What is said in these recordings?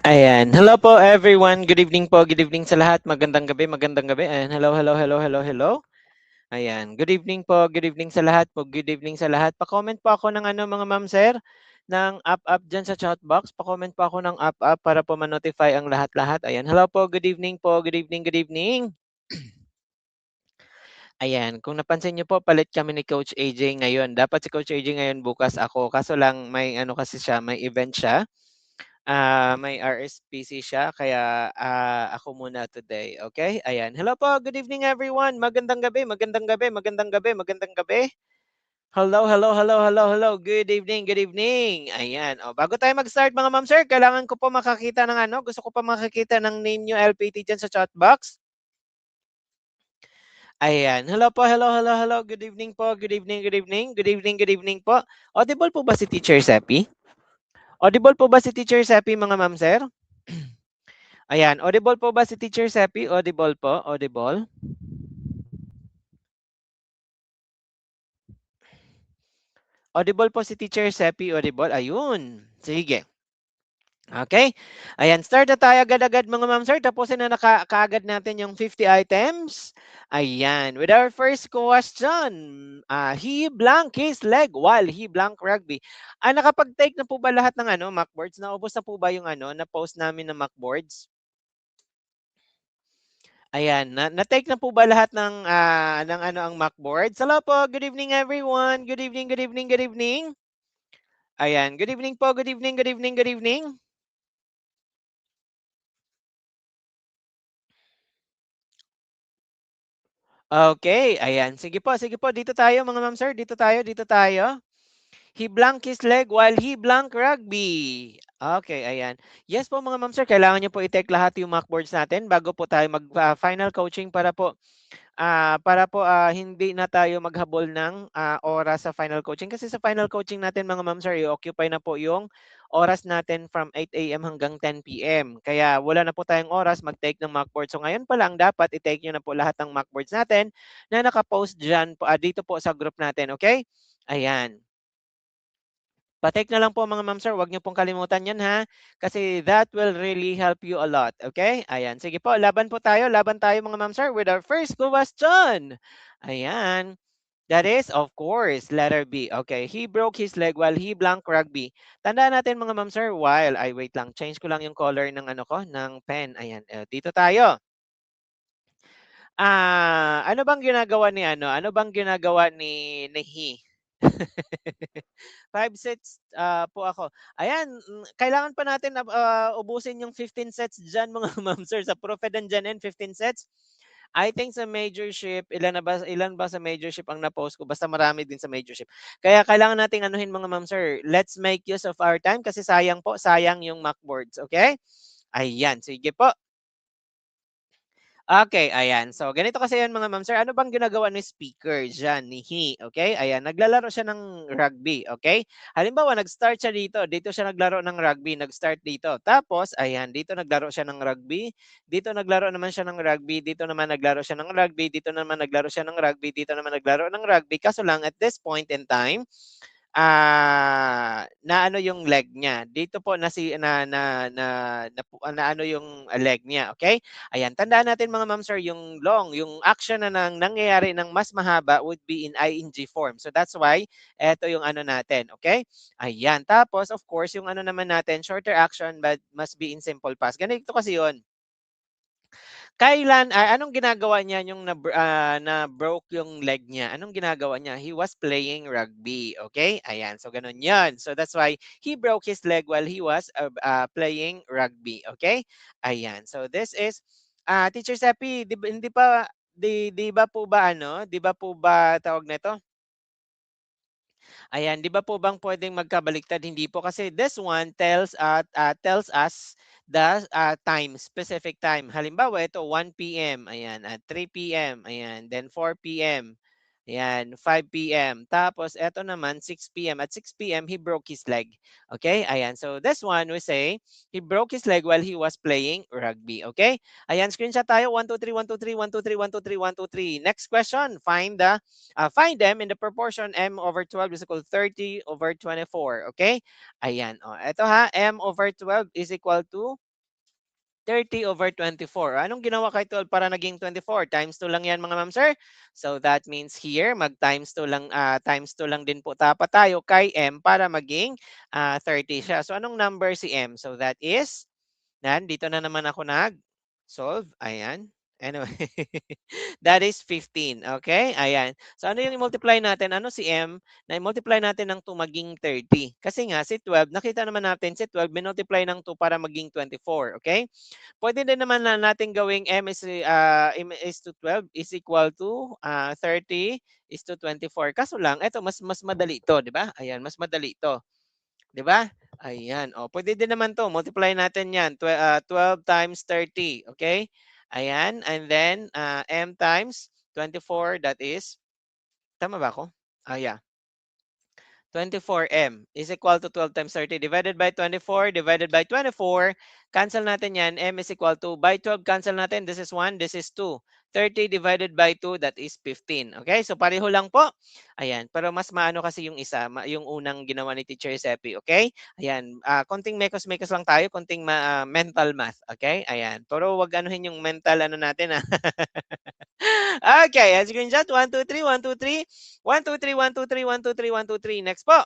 Ayan. Hello po everyone. Good evening po. Good evening sa lahat. Magandang gabi, magandang gabi. Ayan. Hello, hello, hello, hello, hello. Ayan. Good evening po. Good evening sa lahat po. Good evening sa lahat. Pa-comment po ako ng ano mga ma'am sir ng up diyan sa chat box. Pa-comment po ako ng up para po ma-notify ang lahat-lahat. Ayan. Hello po. Good evening po. Good evening, good evening. Ayan, kung napansin niyo po palit kami ni Coach AJ ngayon. Dapat si Coach AJ ngayon, bukas ako. Kaso lang may ano kasi siya, may event siya. May RSPC siya kaya, ako muna today, okay? Ayan. Hello po, good evening everyone. Magandang gabi, magandang gabi, magandang gabi, magandang gabi. Hello, hello, hello, hello, hello. Good evening, good evening. Ayan. O, bago tayo mag-start mga ma'am sir, kailangan ko po makakita ng ano, gusto ko pa makakita ng name niyo LPT diyan sa chat box. Ayan. Hello po, hello, hello, hello. Good evening po. Good evening, good evening. Good evening, good evening po. Audible po ba si Teacher Seppi? Audible po ba si Teacher Seppi mga ma'am sir? Ayan, audible po ba si Teacher Seppi? Audible po, audible. Audible po si Teacher Seppi, audible. Ayun, sige. Okay. Ayan, start na tayo agad-agad mga ma'am sir. Tapusin na kaagad natin yung 50 items. Ayan, with our first question. He blank his leg while he blank rugby. Nakapag-take na po ba lahat ng ano, mockboards? Naubos na po ba yung ano, na-post namin na mockboards? Ayan, na-take na po ba lahat ng ano ang mockboards? Hello po, good evening everyone. Good evening, good evening, good evening. Ayan, good evening po, good evening, good evening, good evening. Okay, ayan. Sige po, dito tayo mga ma'am sir, dito tayo, dito tayo. He blank his leg while he blank rugby. Okay, ayan. Yes po mga ma'am sir, kailangan niyo po i-take lahat yung mockboards natin bago po tayo mag-final coaching para po hindi na tayo maghabol ng oras sa final coaching. Kasi sa final coaching natin mga ma'am sir, i-occupy na po yung oras natin from 8 AM hanggang 10 PM. Kaya wala na po tayong oras mag-take ng mockboard. So ngayon pa lang dapat i-take nyo na po lahat ng mockboards natin na nakapost dyan po, dito po sa group natin. Okay? Ayan. Pa-take na lang po mga ma'am sir, huwag niyo pong kalimutan 'yan ha, kasi that will really help you a lot, okay? Ayan, sige po, laban tayo mga ma'am sir with our first question. Ayan, that is of course letter B. Okay, he broke his leg while he blank rugby. Tandaan natin mga ma'am sir, while ay wait lang, change ko lang yung color ng ano ko, ng pen. Ayan, dito tayo. Ano bang ginagawa ni ano, ano bang ginagawa ni he? 5 sets po ako. Ayan, kailangan pa natin na ubusin yung 15 sets diyan mga ma'am sir sa Prophet and 15 sets. I think sa major ship, ilan ba sa major ship ang na-post ko? Basta marami din sa major ship. Kaya kailangan nating anuhin mga ma'am sir. Let's make use of our time kasi sayang po, sayang yung mockboards, okay? Ayan, sige po. Okay, ayan. So, ganito kasi yan mga ma'am sir. Ano bang ginagawa ni speaker diyan, ni he, okay? Ayan, naglalaro siya ng rugby, okay? Halimbawa, nag-start siya dito. Dito siya naglaro ng rugby, nag-start dito. Tapos, ayan, dito naglaro siya ng rugby. Dito naglaro naman siya ng rugby. Dito naman naglaro siya ng rugby. Dito naman naglaro siya ng rugby. Dito naman naglaro ng rugby. Kaso lang, at this point in time, na ano yung leg niya. Dito po na ano yung leg niya, okay? Ayan, tandaan natin mga ma'am sir, yung long, yung action na nangyayari ng mas mahaba would be in ing form. So that's why eto yung ano natin, okay? Ayan, tapos of course yung ano naman natin, shorter action but must be in simple past. Ganito kasi yun. Anong ginagawa niya yung na-broke yung leg niya? Anong ginagawa niya? He was playing rugby, okay? Ayan, so ganun 'yon. So that's why he broke his leg while he was playing rugby, okay? Ayan. So this is Teacher Seppi, 'di ba hindi pa 'di ba po ba ano, 'di ba po ba tawag nito? Ayan, 'di ba po bang puwedeng magkabaliktad? Hindi po kasi this one tells us the time, specific time. Halimbawa ito 1 PM, ayan, at 3 PM, ayan, then 4 PM, ayan, 5 PM. Tapos eto naman 6 PM. At 6 PM he broke his leg. Okay? Ayan. So this one we say he broke his leg while he was playing rugby. Okay? Ayan, screenshot tayo. 1, 2, 3, 1, 2, 3, 1, 2, 3, 1, 2, 3, 1, 2, 3. Next question. Find them in the proportion m over 12 is equal to 30 over 24. Okay? Ayan. O, eto ha. M over 12 is equal to 30 over 24. Anong ginawa kay 12 para naging 24? Times 2 lang yan mga ma'am sir. So that means here, mag times 2 lang, times 2 lang din po dapat tayo kay M para maging 30 siya. So anong number si M? So that is, dito na naman ako nag-solve. Ayan. Anyway, that is 15. Okay? Ayan. So ano yung i-multiply natin? Ano si M? Na i-multiply natin ng 2 maging 30. Kasi nga si 12, nakita naman natin si 12, minultiply ng 2 para maging 24. Okay? Pwede din naman na natin gawing M is to 12 is equal to 30 is to 24. Kaso lang, ito mas madali ito, di ba? Ayan, mas madali ito. 'Di ba? Ayan. O, pwede din naman 'to. Multiply natin 'yan. 12 times 30. Okay? Ayan. And then, M times 24. That is, tama ba ako? Yeah. 24M is equal to 12 times 30 divided by 24 divided by 24. Cancel natin yan. M is equal to, by 12 cancel natin. This is 1, this is 2. 30 divided by 2, that is 15. Okay, so pareho lang po. Ayan, pero mas maano kasi yung isa, yung unang ginawa ni Teacher Seppi. Okay, ayan, konting mekos-mekos lang tayo, konting mental math. Okay, ayan, pero wag anuhin yung mental ano natin. Okay, screenshot. 1, 2, 3, 1, 2, 3. 1, 2, 3, 1, 2, 3, 1, 2, 3, 1, 2, 3. Next po.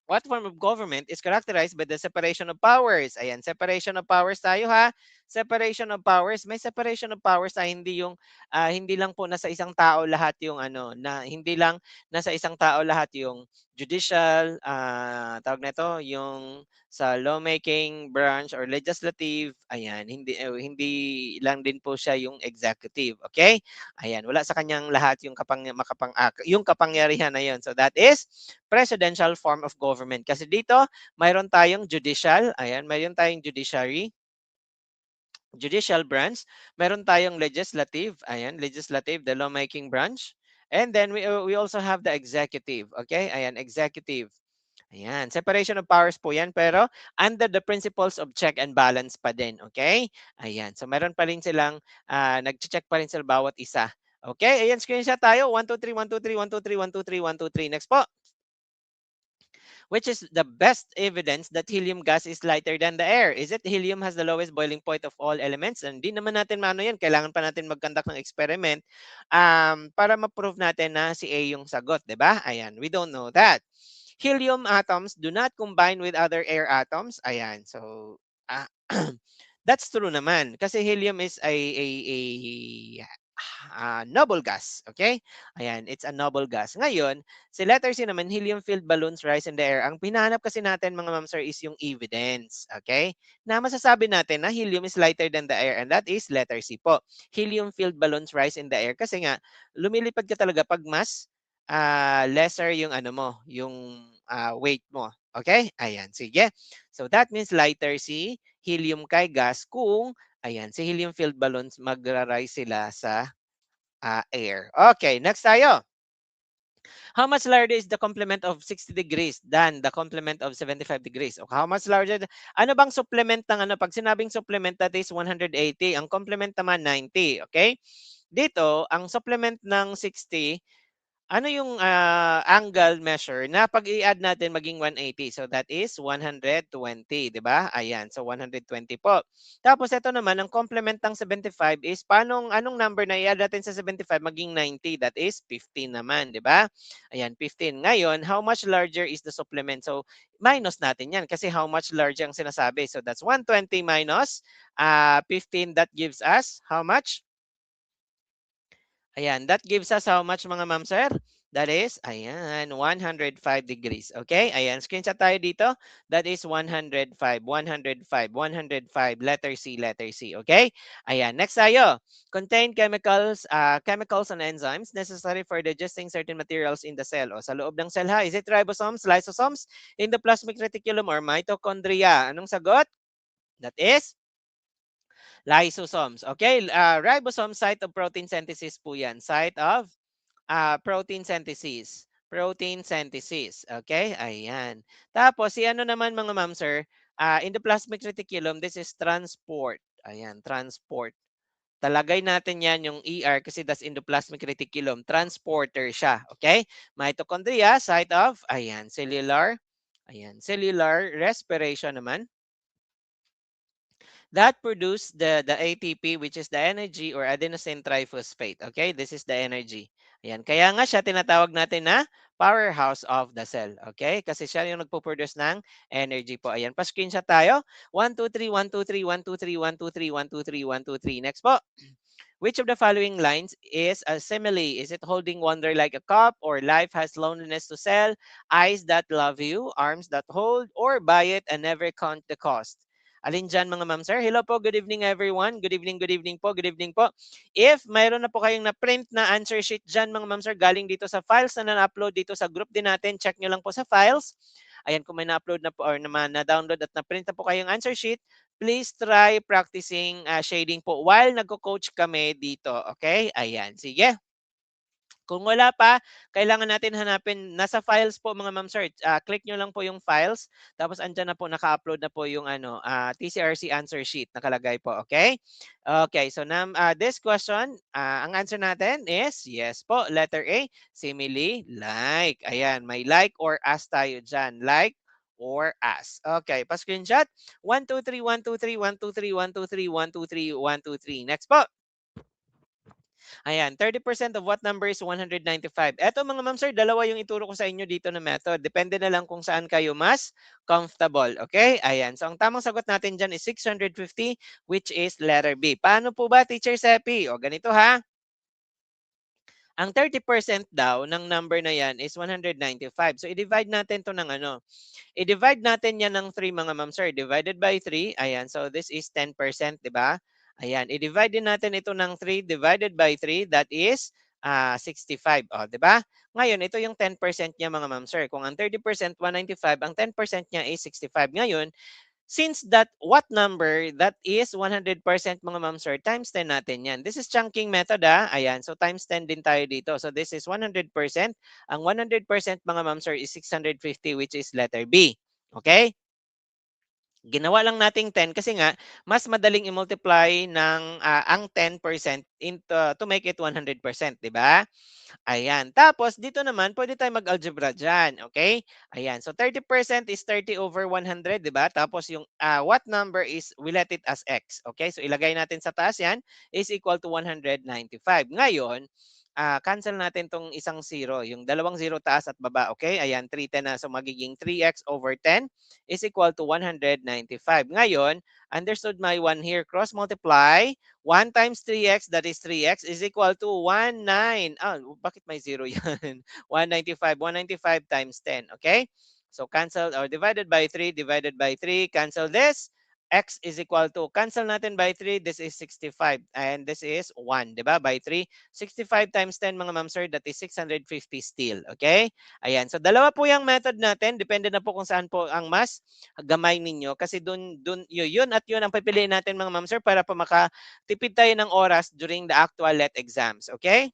What form of government is characterized by the separation of powers? Ayan, separation of powers tayo ha. Separation of powers. May separation of powers na hindi yung hindi lang po nasa isang tao lahat yung ano, na hindi lang nasa isang tao lahat yung judicial, tawag na ito, yung sa lawmaking branch or legislative. Ayan, hindi lang din po siya yung executive, okay? Ayan, wala sa kanyang lahat yung yung kapangyarihan na yon. So that is presidential form of government. Kasi dito, mayroon tayong judicial, ayan, mayroon tayong judicial branch, mayroon tayong legislative, ayan, legislative, the lawmaking branch, and then we also have the executive, okay? Ayan, executive. Ayan, separation of powers po yan, pero under the principles of check and balance pa din, okay? Ayan, so meron pa rin silang, nag-check pa rin sila bawat isa. Okay, ayan, screenshot tayo. 1, 2, 3, 1, 2, 3, 1, 2, 3, 1, 2, 3, 1, 2, 3. Next po. Which is the best evidence that helium gas is lighter than the air? Is it helium has the lowest boiling point of all elements? Hindi naman natin maano yan. Kailangan pa natin mag-conduct ng experiment para ma-prove natin na si A yung sagot, di ba? Ayan, we don't know that. Helium atoms do not combine with other air atoms. Ayan, so uh, that's true naman. Kasi helium is a noble gas. Okay? Ayan, it's a noble gas. Ngayon, si letter C naman, helium-filled balloons rise in the air. Ang pinahanap kasi natin mga ma'am sir is yung evidence. Okay? Na masasabi natin na helium is lighter than the air and that is letter C po. Helium-filled balloons rise in the air kasi nga, lumilipad ka talaga pag mas lesser yung ano mo, yung weight mo. Okay? Ayan, sige. So that means lighter C, helium kay gas kung ayan, si helium-filled balloons magra-rise sila sa air. Okay, next tayo. How much larger is the complement of 60 degrees than the complement of 75 degrees? O how much larger? Ano bang supplement ng ano? Pag sinabing supplement, that is 180. Ang complement naman 90. Okay? Dito, ang supplement ng 60, ano yung angle measure na pag i-add natin maging 180? So that is 120, di ba? Ayan, so 120 po. Tapos ito naman, ang complement ng 75 is anong number na i-add natin sa 75 maging 90? That is 15 naman, di ba? Ayan, 15. Ngayon, how much larger is the supplement? So minus natin yan kasi how much larger ang sinasabi. So that's 120 minus 15. That gives us how much? Ayan, that gives us how much mga ma'am sir? That is, ayan, 105 degrees. Okay? Ayan, screenshot tayo dito. That is 105, 105, 105. Letter C, letter C. Okay? Ayan, next tayo. Contain chemicals and enzymes necessary for digesting certain materials in the cell. O sa loob ng cell ha, is it ribosomes, lysosomes, endoplasmic reticulum, or mitochondria? Anong sagot? That is lysosomes. Okay, ribosome, site of protein synthesis po yan. Site of protein synthesis. Protein synthesis. Okay, ayan. Tapos, si ano naman mga ma'am sir, endoplasmic reticulum, this is transport. Ayan, transport. Talagay natin yan yung ER kasi that's endoplasmic reticulum. Transporter siya. Okay? Mitochondria, site of, ayan, cellular. Ayan, cellular respiration naman. that produce the ATP, which is the energy, or adenosine triphosphate. Okay, this is the energy. Ayan, kaya nga siya tinatawag natin na powerhouse of the cell. Okay, kasi siya yung nagpo-produce ng energy po. Ayan, pa-screenshot tayo. 1, 2, 3, 1, 2, 3, 1, 2, 3, 1, 2, 3, 1, 2, 3, 1, 2, 3. Next po. Which of the following lines is a simile? Is it holding wonder like a cup, or life has loneliness to sell, eyes that love you, arms that hold, or buy it and never count the cost? Alin dyan mga ma'am sir? Hello po, good evening everyone. Good evening po, good evening po. If mayroon na po kayong na-print na answer sheet dyan mga ma'am sir, galing dito sa files na na-upload dito sa group din natin, check nyo lang po sa files. Ayan, kung may na-upload na po or naman na-download at na-print na po kayong answer sheet, please try practicing shading po while nagko-coach kami dito. Okay? Ayan, sige. Kung wala pa, kailangan natin hanapin, nasa files po mga ma'am sir, click nyo lang po yung files, tapos andyan na po, naka-upload na po yung TCRC answer sheet, nakalagay po, okay? Okay, so this question, ang answer natin is, yes po, letter A, simile, like. Ayan, may like or as tayo dyan, like or as. Okay, pa-screenshot, 1, 2, 3, 1, 2, 3, 1, 2, 3, 1, 2, 3, 1, 2, 3, 1, 2, 3. Next po. Ayan, 30% of what number is 195? Eto mga ma'am sir, dalawa yung ituro ko sa inyo dito na method. Depende na lang kung saan kayo mas comfortable. Okay? Ayan. So ang tamang sagot natin dyan is 650, which is letter B. Paano po ba, Teacher Seppi? O ganito ha. Ang 30% daw ng number na yan is 195. So i-divide natin to ng ano. I-divide natin yan ng 3 mga ma'am sir. Divided by 3. Ayan. So this is 10%, di ba? Ayan. I-divide din natin ito ng 3 divided by 3. That is 65. O, di ba? Ngayon, ito yung 10% niya mga ma'am sir. Kung ang 30%, 195, ang 10% niya is 65. Ngayon, since that what number, that is 100% mga ma'am sir, times 10 natin yan. This is chunking method Ayan, so times 10 din tayo dito. So this is 100%. Ang 100% mga ma'am sir is 650, which is letter B. Okay? Ginawa lang nating 10 kasi nga mas madaling i-multiply ng ang 10% to make it 100%, 'di ba? Ayan. Tapos dito naman pwede tayong mag-algebra diyan, okay? Ayan. So 30% is 30 over 100, 'di ba? Tapos yung what number is, we let it as x, okay? So ilagay natin sa taas 'yan is equal to 195. Ngayon, cancel natin tong isang zero, yung dalawang zero taas at baba, okay? Ayan, 310 na. So magiging 3x over 10 is equal to 195. Ngayon, understood my one here, cross multiply 1 times 3x, that is 3x, is equal to 19. Bakit may zero yan? 195. 195 times 10. Okay? So cancel or divided by 3, cancel this. X is equal to, cancel natin by 3, this is 65. And this is 1, di ba? By 3. 65 times 10 mga ma'am sir, that is 650 still. Okay? Ayan. So dalawa po yung method natin. Depende na po kung saan po ang mas gamay ninyo. Kasi yun at yun ang pipiliin natin mga ma'am sir para po tipid tayo ng oras during the actual let exams. Okay?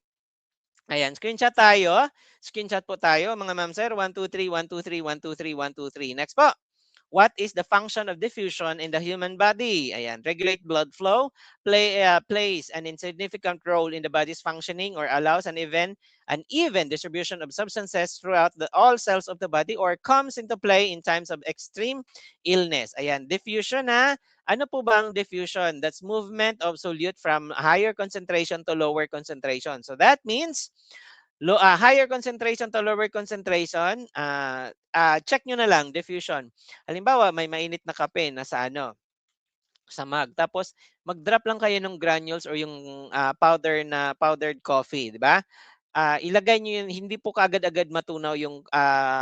Ayan, screenshot tayo. Screenshot po tayo mga ma'am sir. 1, 2, 3, 1, 2, 3, 1, 2, 3, 1, 2, 3. Next po. What is the function of diffusion in the human body? Ayan, regulate blood flow, plays an insignificant role in the body's functioning, or allows an even distribution of substances throughout all cells of the body, or comes into play in times of extreme illness. Ayan, diffusion Ano po ba ang diffusion? That's movement of solute from higher concentration to lower concentration. So that means higher concentration to lower concentration, check nyo na lang, diffusion. Halimbawa, may mainit na kape na sa mug. Tapos, mag-drop lang kayo ng granules or yung powdered coffee, di ba? Ilagay nyo yun, hindi po kaagad-agad matunaw yung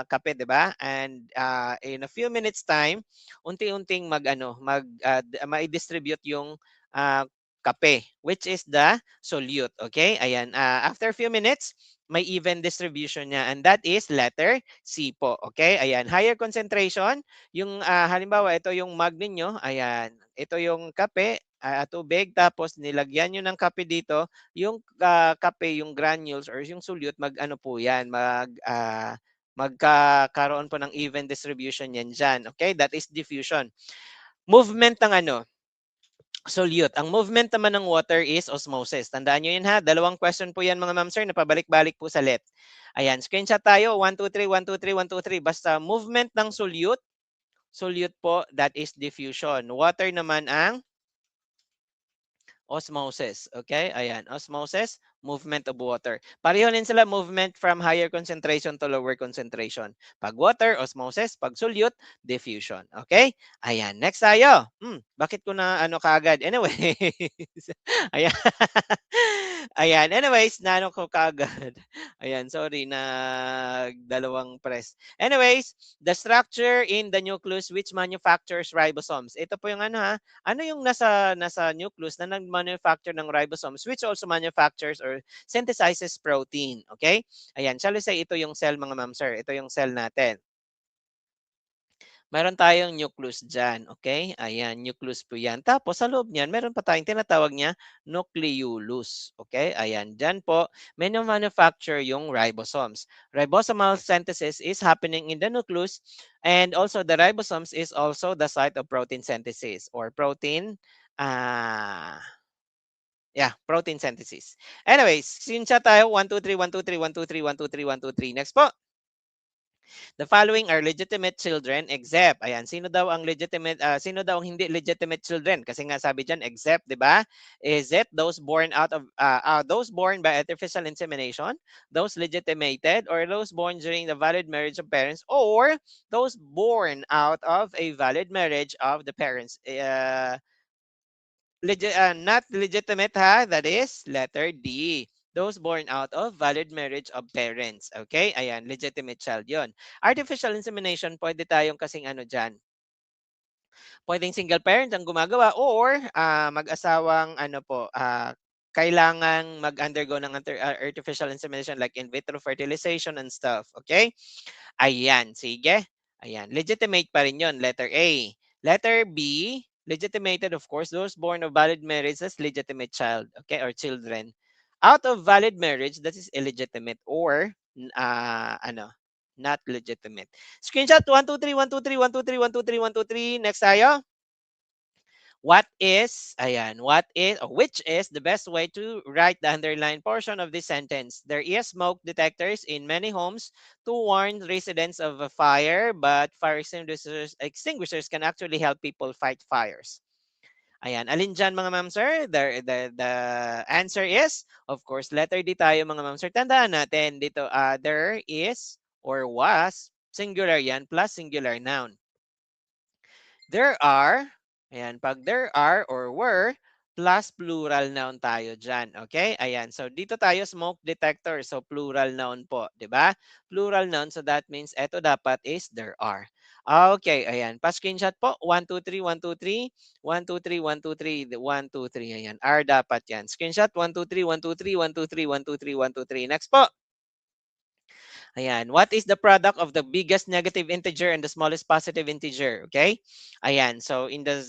kape, di ba? And in a few minutes time, unti-unting ma-distribute yung kape, which is the solute. Okay? Ayan. After a few minutes, may even distribution niya. And that is letter C po. Okay? Ayan. Higher concentration. Yung halimbawa, ito yung mug ninyo. Ayan. Ito yung kape, tubig. Tapos nilagyan nyo ng kape dito. Yung kape, yung granules or yung solute, mag-ano po yan. Magkakaroon po ng even distribution yan dyan. Okay? That is diffusion. Movement ng solute. Ang movement naman ng water is osmosis. Tandaan nyo yun Dalawang question po yan mga ma'am sir, na pabalik-balik po sa let. Ayan, screenshot tayo. 1, 2, 3, 1, 2, 3, 1, 2, 3. Basta movement ng solute po, that is diffusion. Water naman ang osmosis. Okay? Ayan, osmosis, movement of water. Pareho din sila, movement from higher concentration to lower concentration. Pag water, osmosis. Pag solute, diffusion. Okay? Ayan, next tayo. Bakit ko na ano kaagad? Anyway, ayan. Ayan, anyways, naano ko kaagad. Ayan, sorry, dalawang press. Anyways, the structure in the nucleus which manufactures ribosomes. Ito po yung ano ha, ano yung nasa nucleus na nag-manufacture ng ribosomes which also manufactures or synthesizes protein. Okay? Ayan, shall we say ito yung cell mga ma'am sir. Ito yung cell natin. Meron tayong nucleus dyan, okay? Ayan, nucleus po yan. Tapos sa loob niyan, meron pa tayong tinatawag niya nucleolus, okay? Ayan, dyan po, manufacture yung ribosomes. Ribosomal synthesis is happening in the nucleus and also the ribosomes is also the site of protein synthesis or protein, protein synthesis. Anyways, screenshot tayo, 1, 2, 3, 1, 2, 3, 1, 2, 3, 1, 2, 3, 1, 2, 3. Next po. The following are legitimate children except, ayan, sino daw ang hindi legitimate children? Kasi nga sabi diyan except, 'di ba? Is it those born by artificial insemination, those legitimated, or those born during the valid marriage of parents, or those born out of a valid marriage of the parents? Not legitimate ha, that is letter D. Those born out of valid marriage of parents. Okay? Ayan, legitimate child yon. Artificial insemination, pwede tayong kasing ano dyan. Pwedeng single parent ang gumagawa or mag-asawang ano po, kailangan mag-undergo ng artificial insemination like in vitro fertilization and stuff. Okay? Ayan, sige. Ayan, legitimate pa rin yun, letter A. Letter B, legitimated of course, those born of valid marriage as legitimate child, okay, or children. Out of valid marriage, that is illegitimate or not legitimate. Screenshot 1, 2, 3, 1, 2, 3, 1, 2, 3, 1, 2, 3, 1, 2, 3. Next tayo. Which is the best way to write the underlined portion of this sentence? There is smoke detectors in many homes to warn residents of a fire, but fire extinguishers can actually help people fight fires. Ayan, alin dyan mga ma'am sir? The answer is, of course, letter D tayo mga ma'am sir. Tandaan natin dito, there is or was, singular yan, plus singular noun. There are, ayan, pag there are or were, plus plural noun tayo dyan. Okay? Ayan. So, dito tayo smoke detector. So, plural noun po. ba? Diba? Plural noun. So, that means eto dapat is there are. Okay. Ayan. Pa-screenshot po. 1, 2, 3, 1, 2, 3. 1, 2, 3, 1, 2, 3. 1, 2, 3. Ayan. R dapat yan. Screenshot. 1, 2, 3, 1, 2, 3, 1, 2, 3, 1, 2, 3, 1, 2, 3. Next po. Ayan. What is the product of the biggest negative integer and the smallest positive integer? Okay? Ayan. So, in the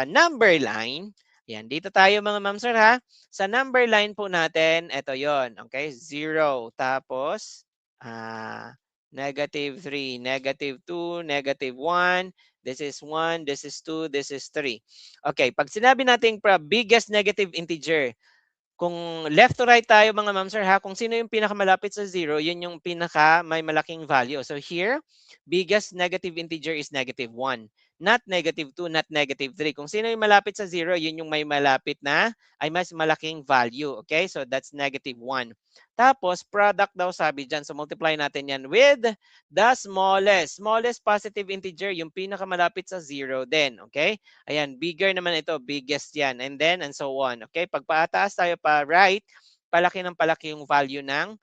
number line, ayan, dito tayo mga ma'am sir ha. Sa number line po natin, ito yon. Okay? 0. Tapos, negative 3, negative 2, negative 1. This is 1, this is 2, this is 3. Okay. Pag sinabi natin biggest negative integer, kung left to right tayo mga ma'am sir ha, kung sino yung pinakamalapit sa 0, yun yung pinaka may malaking value. So here, biggest negative integer is negative 1. Not negative 2, not negative 3. Kung sino yung malapit sa 0, yun yung may malapit na ay mas malaking value. Okay? So that's negative 1. Tapos, product daw sabi dyan. So multiply natin yan with the smallest. Smallest positive integer, yung pinakamalapit sa 0 din. Okay? Ayan, bigger naman ito, biggest yan. And then, and so on. Okay, pag paataas tayo pa right, palaki ng palaki yung value ng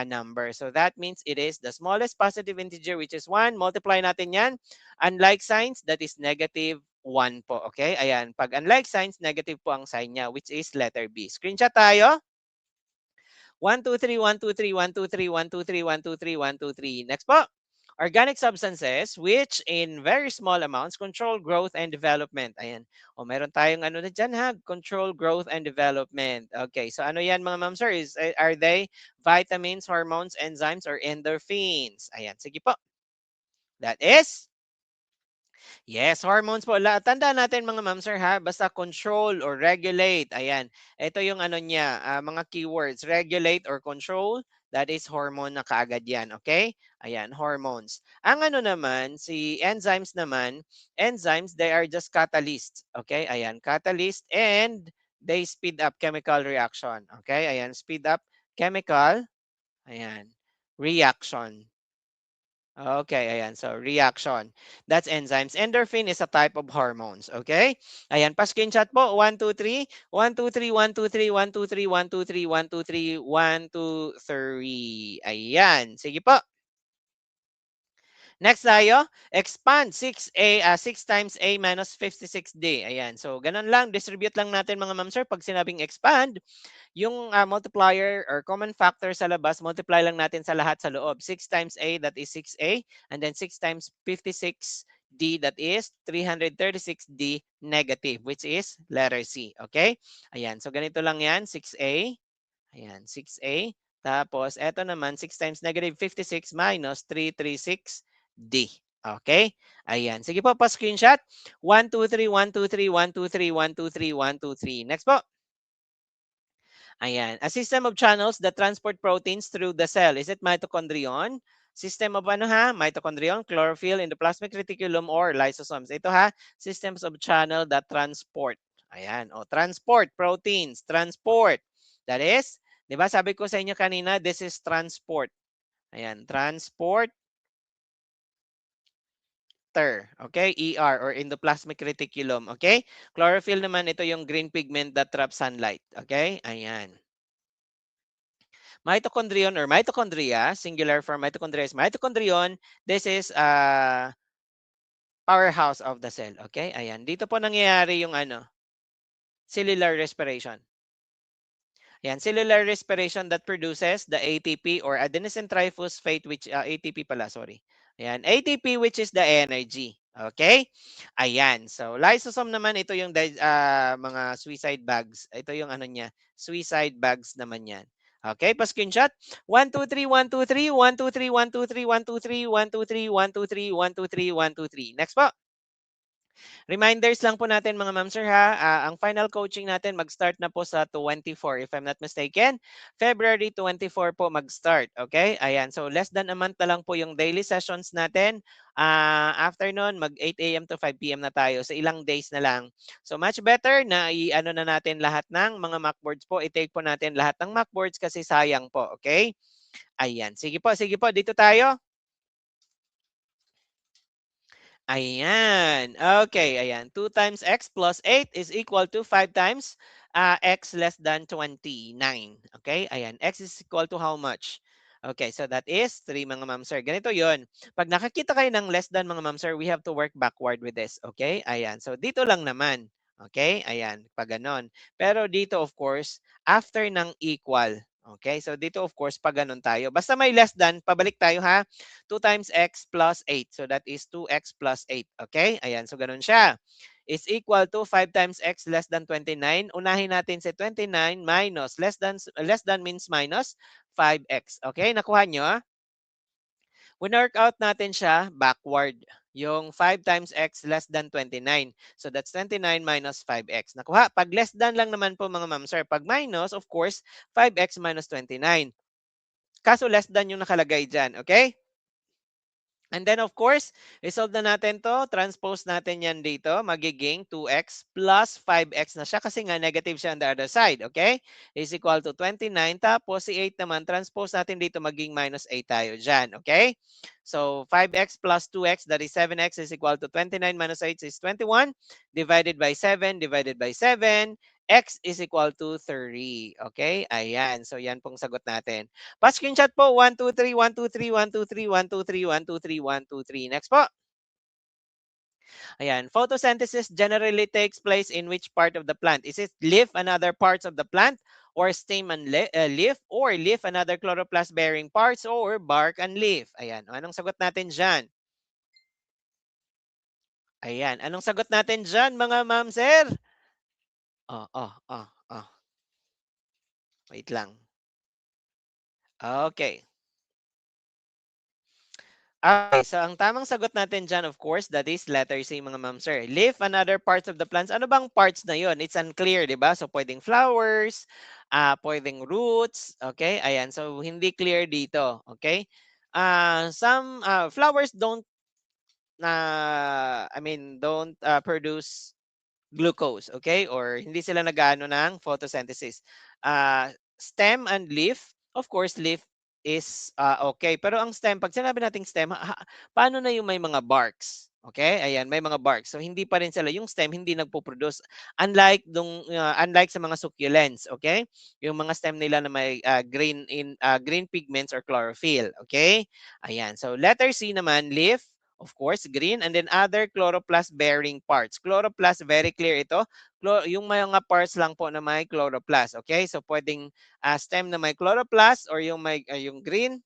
number. So that means it is the smallest positive integer, which is 1. Multiply natin yan. Unlike signs, that is negative 1 po. Okay, ayan. Pag unlike signs, negative po ang sign niya, which is letter B. Screenshot tayo. 1, 2, 3, 1, 2, 3, 1, 2, 3, 1, 2, 3, 1, 2, 3, 1, 2, 3. Next po. Organic substances which in very small amounts control growth and development. Ayan. O meron tayong ano na dyan ha, control growth and development. Okay, so ano yan mga ma'am sir? Are they vitamins, hormones, enzymes, or endorphins? Ayan, sige po. That is yes, hormones po. Tandaan natin mga ma'am sir ha, basta control or regulate. Ayan. Ito yung ano niya, mga keywords. Regulate or control, that is hormone na kaagad yan. Okay? Ayan, hormones. Ang ano naman, si enzymes naman, enzymes, they are just catalysts. Okay? Ayan, catalyst and They speed up chemical reaction. Okay, ayan, speed up chemical, ayan, reaction. Okay, ayan. So, reaction. That's enzymes. Endorphin is a type of hormones. Okay? Ayan, pa-screenshot po. 1, 2, 3. 1, 2, 3, 1, 2, 3, 1, 2, 3, 1, 2, 3, 1, 2, 3, 1, 2, 3. Ayan. Sige po. Next tayo, expand 6A, 6 times A minus 56D. Ayan. So, ganun lang. Distribute lang natin mga ma'am sir. Pag sinabing expand, yung multiplier or common factor sa labas, multiply lang natin sa lahat sa loob. 6 times A, that is 6A. And then 6 times 56D, that is 336D negative, which is letter C. Okay? Ayan. So, ganito lang yan. 6A. Ayan. 6A. Tapos, eto naman, 6 times negative 56 minus 336D. Okay? Ayan. Sige po, pa-screenshot. 1, 2, 3, 1, 2, 3, 1, 2, 3, 1, 2, 3, 1, 2, 3. Next po. Ayan. A system of channels that transport proteins through the cell. Is it mitochondrion? System of ano ha? Mitochondrion, chlorophyll, endoplasmic reticulum, or lysosomes. Ito ha, systems of channel that transport. Ayan. O, transport, proteins, transport. That is, di ba sabi ko sa inyo kanina, this is transport. Ayan, transport. Okay, ER or endoplasmic reticulum, okay? Chlorophyll naman, ito yung green pigment that traps sunlight, okay? Ayan. Mitochondrion or mitochondria, singular for mitochondria is mitochondrion. This is powerhouse of the cell. Okay? Ayan. Dito po nangyayari yung ano, cellular respiration. Ayan, cellular respiration that produces the ATP or adenosine triphosphate, which ATP pala, sorry. Ayan, ATP which is the energy. Okay? Ayan. So, lysosome naman, ito yung mga suicide bags. Ito yung ano niya, suicide bags naman yan. Okay, pa-screenshot. 1, 2, 3, 1, 2, 3, 1, 2, 3, 1, 2, 3, 1, 2, 3, 1, 2, 3, 1, 2, 3, 1, 2, 3, 1, 2, 3. Next po. Reminders lang po natin mga ma'am sir ha, ang final coaching natin mag-start na po sa 24 if I'm not mistaken. February 24 po mag-start, okay? Ayan, so less than a month na lang po yung daily sessions natin. After nun, mag 8 a.m. to 5 p.m. na tayo sa ilang days na lang. So much better na i-ano na natin lahat ng mga mockboards po, i-take po natin lahat ng mockboards kasi sayang po, okay? Ayan, sige po, dito tayo. Ayan. Okay, ayan. 2 times x plus 8 is equal to 5 times x less than 29. Okay, ayan. X is equal to how much? Okay, so that is 3 mga ma'am sir. Ganito yon. Pag nakakita kayo ng less than mga ma'am sir, we have to work backward with this. Okay, ayan. So dito lang naman. Okay, ayan. Pag ganon. Pero dito of course, after ng equal. Okay, so dito of course, pag ganon tayo. Basta may less than, pabalik tayo ha. 2 times x plus 8. So that is 2x plus 8. Okay? Ayan. So ganun siya. Is equal to 5 times x less than 29. Unahin natin si 29 minus less than means minus 5x. Okay? Nakuha nyo? Winwork out natin siya backward. Yung 5 times x less than 29. So that's 29 minus 5x. Nakuha. Pag less than lang naman po mga ma'am sir. Pag minus, of course, 5x minus 29. Kaso less than yung nakalagay dyan. Okay? And then of course, resolve na natin to. Transpose natin yan dito. Magiging 2x plus 5x na siya kasi nga negative siya on the other side. Okay? Is equal to 29. Tapos si 8 naman, transpose natin dito maging minus 8 tayo dyan. Okay? So 5x plus 2x, that is 7x is equal to 29 minus 8 is 21. Divided by 7, divided by 7. X is equal to 30. Okay? Ayan. So yan pong sagot natin. Pa-screenshot po, 1, 2, 3, 1, 2, 3, 1, 2, 3, 1, 2, 3, 1, 2, 3, 1, 2, 3. Next po. Ayan. Photosynthesis generally takes place in which part of the plant? Is it leaf and other parts of the plant? Or stem and leaf? Or leaf and other chloroplast-bearing parts? Or bark and leaf? Ayan. Anong sagot natin dyan? Ayan. Anong sagot natin dyan, mga ma'am, sir? Oh. Wait lang. Okay. Okay, so ang tamang sagot natin dyan, of course, that is letter C, mga ma'am sir. Leaf and other parts of the plants. Ano bang parts na yon? It's unclear, di ba? So, pwedeng flowers, pwedeng roots, okay? Ayan, so hindi clear dito, okay? Some flowers don't, don't produce glucose, okay? Or hindi sila nag-aano ng photosynthesis. Stem and leaf, of course, leaf is okay. Pero ang stem, pag sinabi nating stem, paano na yung may mga barks? Okay? Ayan, may mga barks. So hindi pa rin sila yung stem hindi nagpo-produce. Unlike sa mga succulents, okay? Yung mga stem nila na may green pigments or chlorophyll, okay? Ayan. So letter C naman, leaf, of course, green, and then other chloroplast bearing parts. Chloroplast, very clear ito. Yung mga parts lang po na may chloroplast. Okay? So pwedeng stem na may chloroplast or yung green.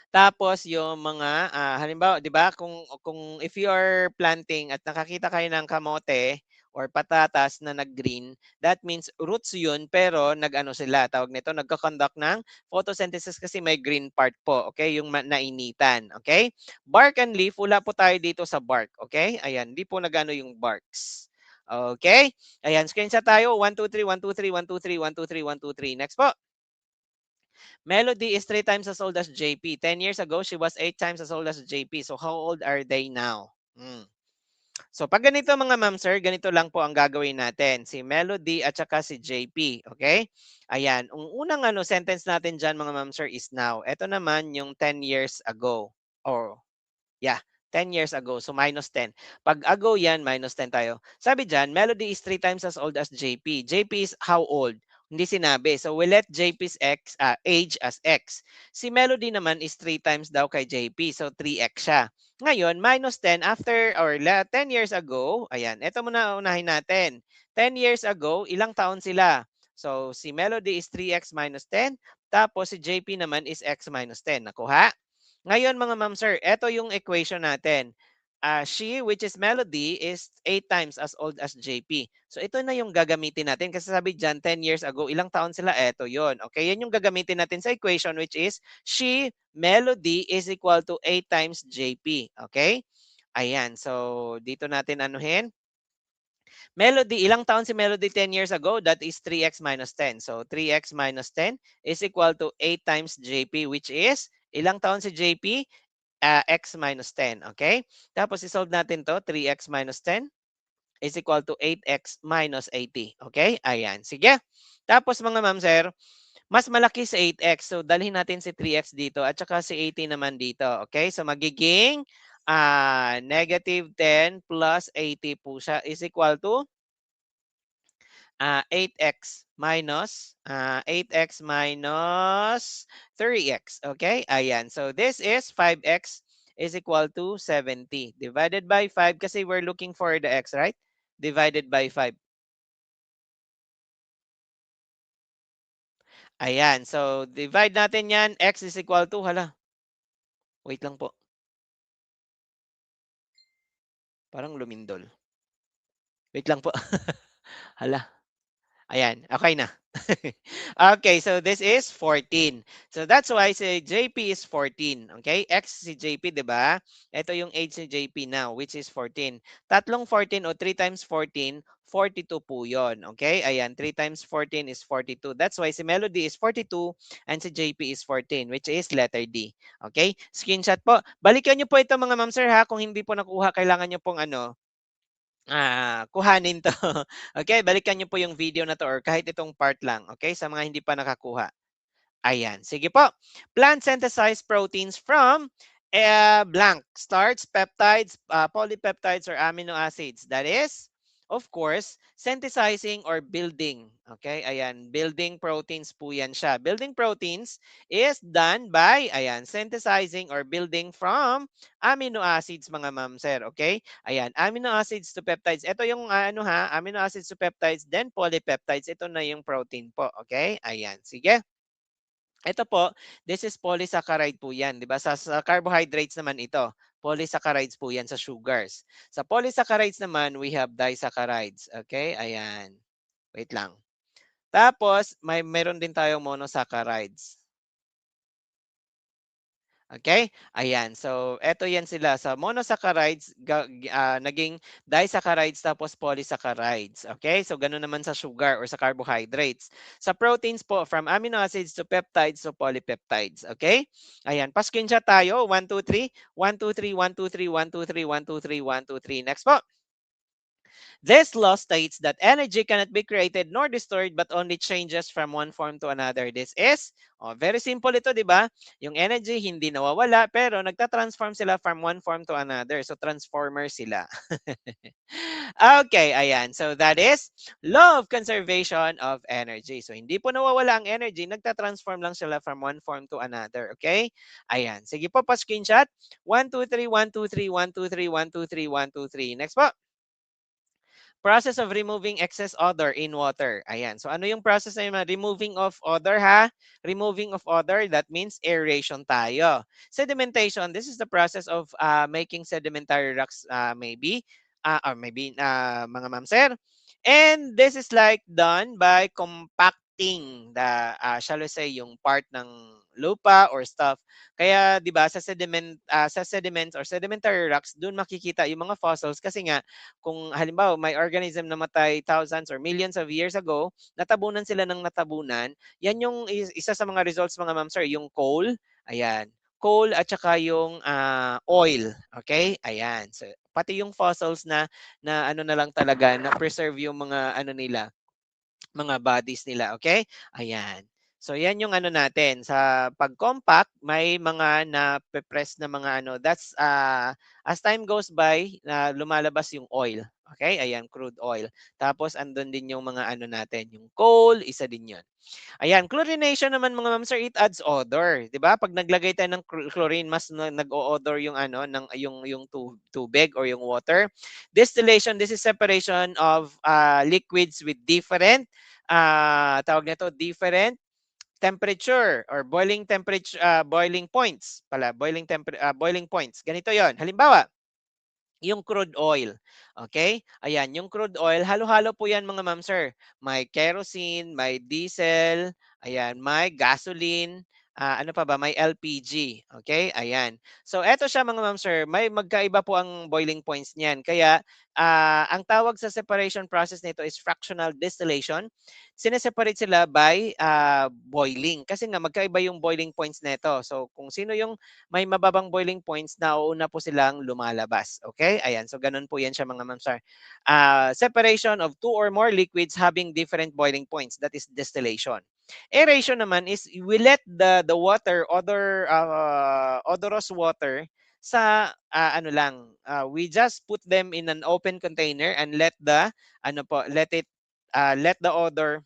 Tapos yung mga halimbawa, 'di ba, kung if you are planting at nakakita kayo ng kamote or patatas na nag-green, that means roots 'yun pero nag-ano sila, tawag nito, nagko-conduct ng photosynthesis kasi may green part po, okay, yung nainitan, okay? Bark and leaf, wala po tayo dito sa bark, okay? Ayan, hindi po nagano yung barks. Okay? Ayan, screenshot tayo. 1, 2, 3, 1, 2, 3, 1, 2, 3, 1, 2, 3, 1, 2, 3. Next po. Melody is 3 times as old as JP. 10 years ago, she was 8 times as old as JP. So how old are they now? So pag ganito mga ma'am sir, ganito lang po ang gagawin natin. Si Melody at saka si JP. Okay? Ayan. Ang unang sentence natin dyan mga ma'am sir is now. Ito naman yung 10 years ago. Or yeah, 10 years ago. So minus 10. Pag ago yan, minus 10 tayo. Sabi dyan, Melody is 3 times as old as JP. JP is how old? Hindi sinabi. So we let JP's age as X. Si Melody naman is 3 times daw kay JP. So 3X siya. Ngayon, minus 10 after or 10 years ago, ayan, ito muna unahin natin. 10 years ago, ilang taon sila? So si Melody is 3X minus 10. Tapos si JP naman is X minus 10. Nakuha? Ngayon mga ma'am sir, eto yung equation natin. She, which is Melody, is 8 times as old as JP. So ito na yung gagamitin natin kasi sabi dyan 10 years ago, ilang taon sila? Eto yon. Okay, yan yung gagamitin natin sa equation which is she, Melody, is equal to 8 times JP. Okay? Ayan, so dito natin anuhin. Melody, ilang taon si Melody 10 years ago? That is 3x minus 10. So 3x minus 10 is equal to 8 times JP which is ilang taon si JP? X minus 10. Okay? Tapos isolve natin to. 3x minus 10 is equal to 8x minus 80. Okay? Ayan. Sige. Tapos mga ma'am sir, mas malaki sa 8x. So dalhin natin si 3x dito at saka si 80 naman dito. Okay? So magiging negative 10 plus 80 po siya is equal to 8x minus 3x. Okay? Ayan. So this is 5x is equal to 70. Divided by 5 kasi we're looking for the x, right? Divided by 5. Ayan. So divide natin yan. X is equal to, hala. Wait lang po. Parang lumindol. Wait lang po. Hala. Ayan, okay na. Okay, so this is 14. So that's why si JP is 14. Okay, X si JP, di ba? Ito yung age ni JP now, which is 14. Tatlong 14 o 3 times 14, 42 po yun. Okay, ayan, 3 times 14 is 42. That's why si Melody is 42 and si JP is 14, which is letter D. Okay, screenshot po. Balikan nyo po ito mga ma'am sir ha. Kung hindi po nakuha, kailangan nyo pong kuhanin 'to. Okay, balikan niyo po yung video na 'to or kahit itong part lang, okay, sa mga hindi pa nakakuha. Ayan, sige po. Plant synthesize proteins from blank, starch, peptides, polypeptides, or amino acids. That is, of course, synthesizing or building. Okay, ayan, building proteins po yan siya. Building proteins is done by, ayan, synthesizing or building from amino acids, mga ma'am sir. Okay, ayan, amino acids to peptides. Ito yung amino acids to peptides, then polypeptides. Ito na yung protein po. Okay, ayan, sige. Ito po, this is polysaccharide po yan, 'di ba? Sa carbohydrates naman ito. Polysaccharides po yan sa sugars. Sa polysaccharides naman, we have disaccharides. Okay? Ayan. Wait lang. Tapos, meron din tayong monosaccharides. Okay? Ayan. So, eto yan sila. Sa monosaccharides, naging disaccharides tapos polysaccharides. Okay? So, ganun naman sa sugar or sa carbohydrates. Sa proteins po, from amino acids to peptides to polypeptides. Okay? Ayan. Pa-screenshot tayo. 1, 2, 3. 1, 2, 3, 1, 2, 3, 1, 2, 3, 1, 2, 3, 1, 2, 3. Next po. This law states that energy cannot be created nor destroyed but only changes from one form to another. This is, very simple ito, di ba? Yung energy hindi nawawala pero nagta-transform sila from one form to another. So transformer sila. Okay, ayan. So that is law of conservation of energy. So hindi po nawawala ang energy, nagta-transform lang sila from one form to another. Okay? Ayan. Sige po, pa-screenshot. 1, 2, 3, 1, 2, 3, 1, 2, 3, 1, 2, 3, 1, 2, 3. Next po. Process of removing excess odor in water. Ayan. So ano yung process na yun? Removing of odor ha? Removing of odor, that means aeration tayo. Sedimentation, this is the process of making sedimentary rocks maybe, or maybe mga ma'am sir. And this is like done by compacting the, shall we say, yung part ng lupa or stuff. Kaya 'di ba sa sediments or sedimentary rocks doon makikita yung mga fossils kasi nga kung halimbawa may organism namatay thousands or millions of years ago, natabunan sila ng natabunan, yan yung isa sa mga results mga ma'am sir, yung coal, ayan. Coal at saka yung oil, okay? Ayan. So pati yung fossils na ano na lang talaga na preserve yung mga ano nila, mga bodies nila, okay? Ayan. So yan yung ano natin sa pag-compact may mga na-press na mga ano that's as time goes by na lumalabas yung oil. Okay? Ayan, crude oil. Tapos andun din yung mga ano natin, yung coal, isa din 'yon. Ayan, chlorination naman mga ma'am sir, it adds odor, 'di ba? Pag naglagay tayo ng chlorine, mas nag-o-odor yung ano ng yung tubig or yung water. Distillation, this is separation of liquids with different tawag nito, different temperature or boiling temperature, boiling points pala, boiling points. Ganito 'yon. Halimbawa, yung crude oil. Okay? Ayan, yung crude oil, halo-halo po yan mga ma'am sir. May kerosene, may diesel, ayan, may gasoline, ano pa ba, may LPG. Okay? Ayan. So eto siya mga ma'am sir, may magkaiba po ang boiling points niyan. Kaya ang tawag sa separation process nito is fractional distillation. Sineseparate sila by boiling. Kasi nga magkaiba yung boiling points nito. So kung sino yung may mababang boiling points, nauuna po silang lumalabas. Okay? Ayan. So, ganun po yan siya mga ma'am sir. Separation of two or more liquids having different boiling points. That is distillation. Aeration naman is we let the water, odorous water, sa ano lang, we just put them in an open container and let the ano po, let the odor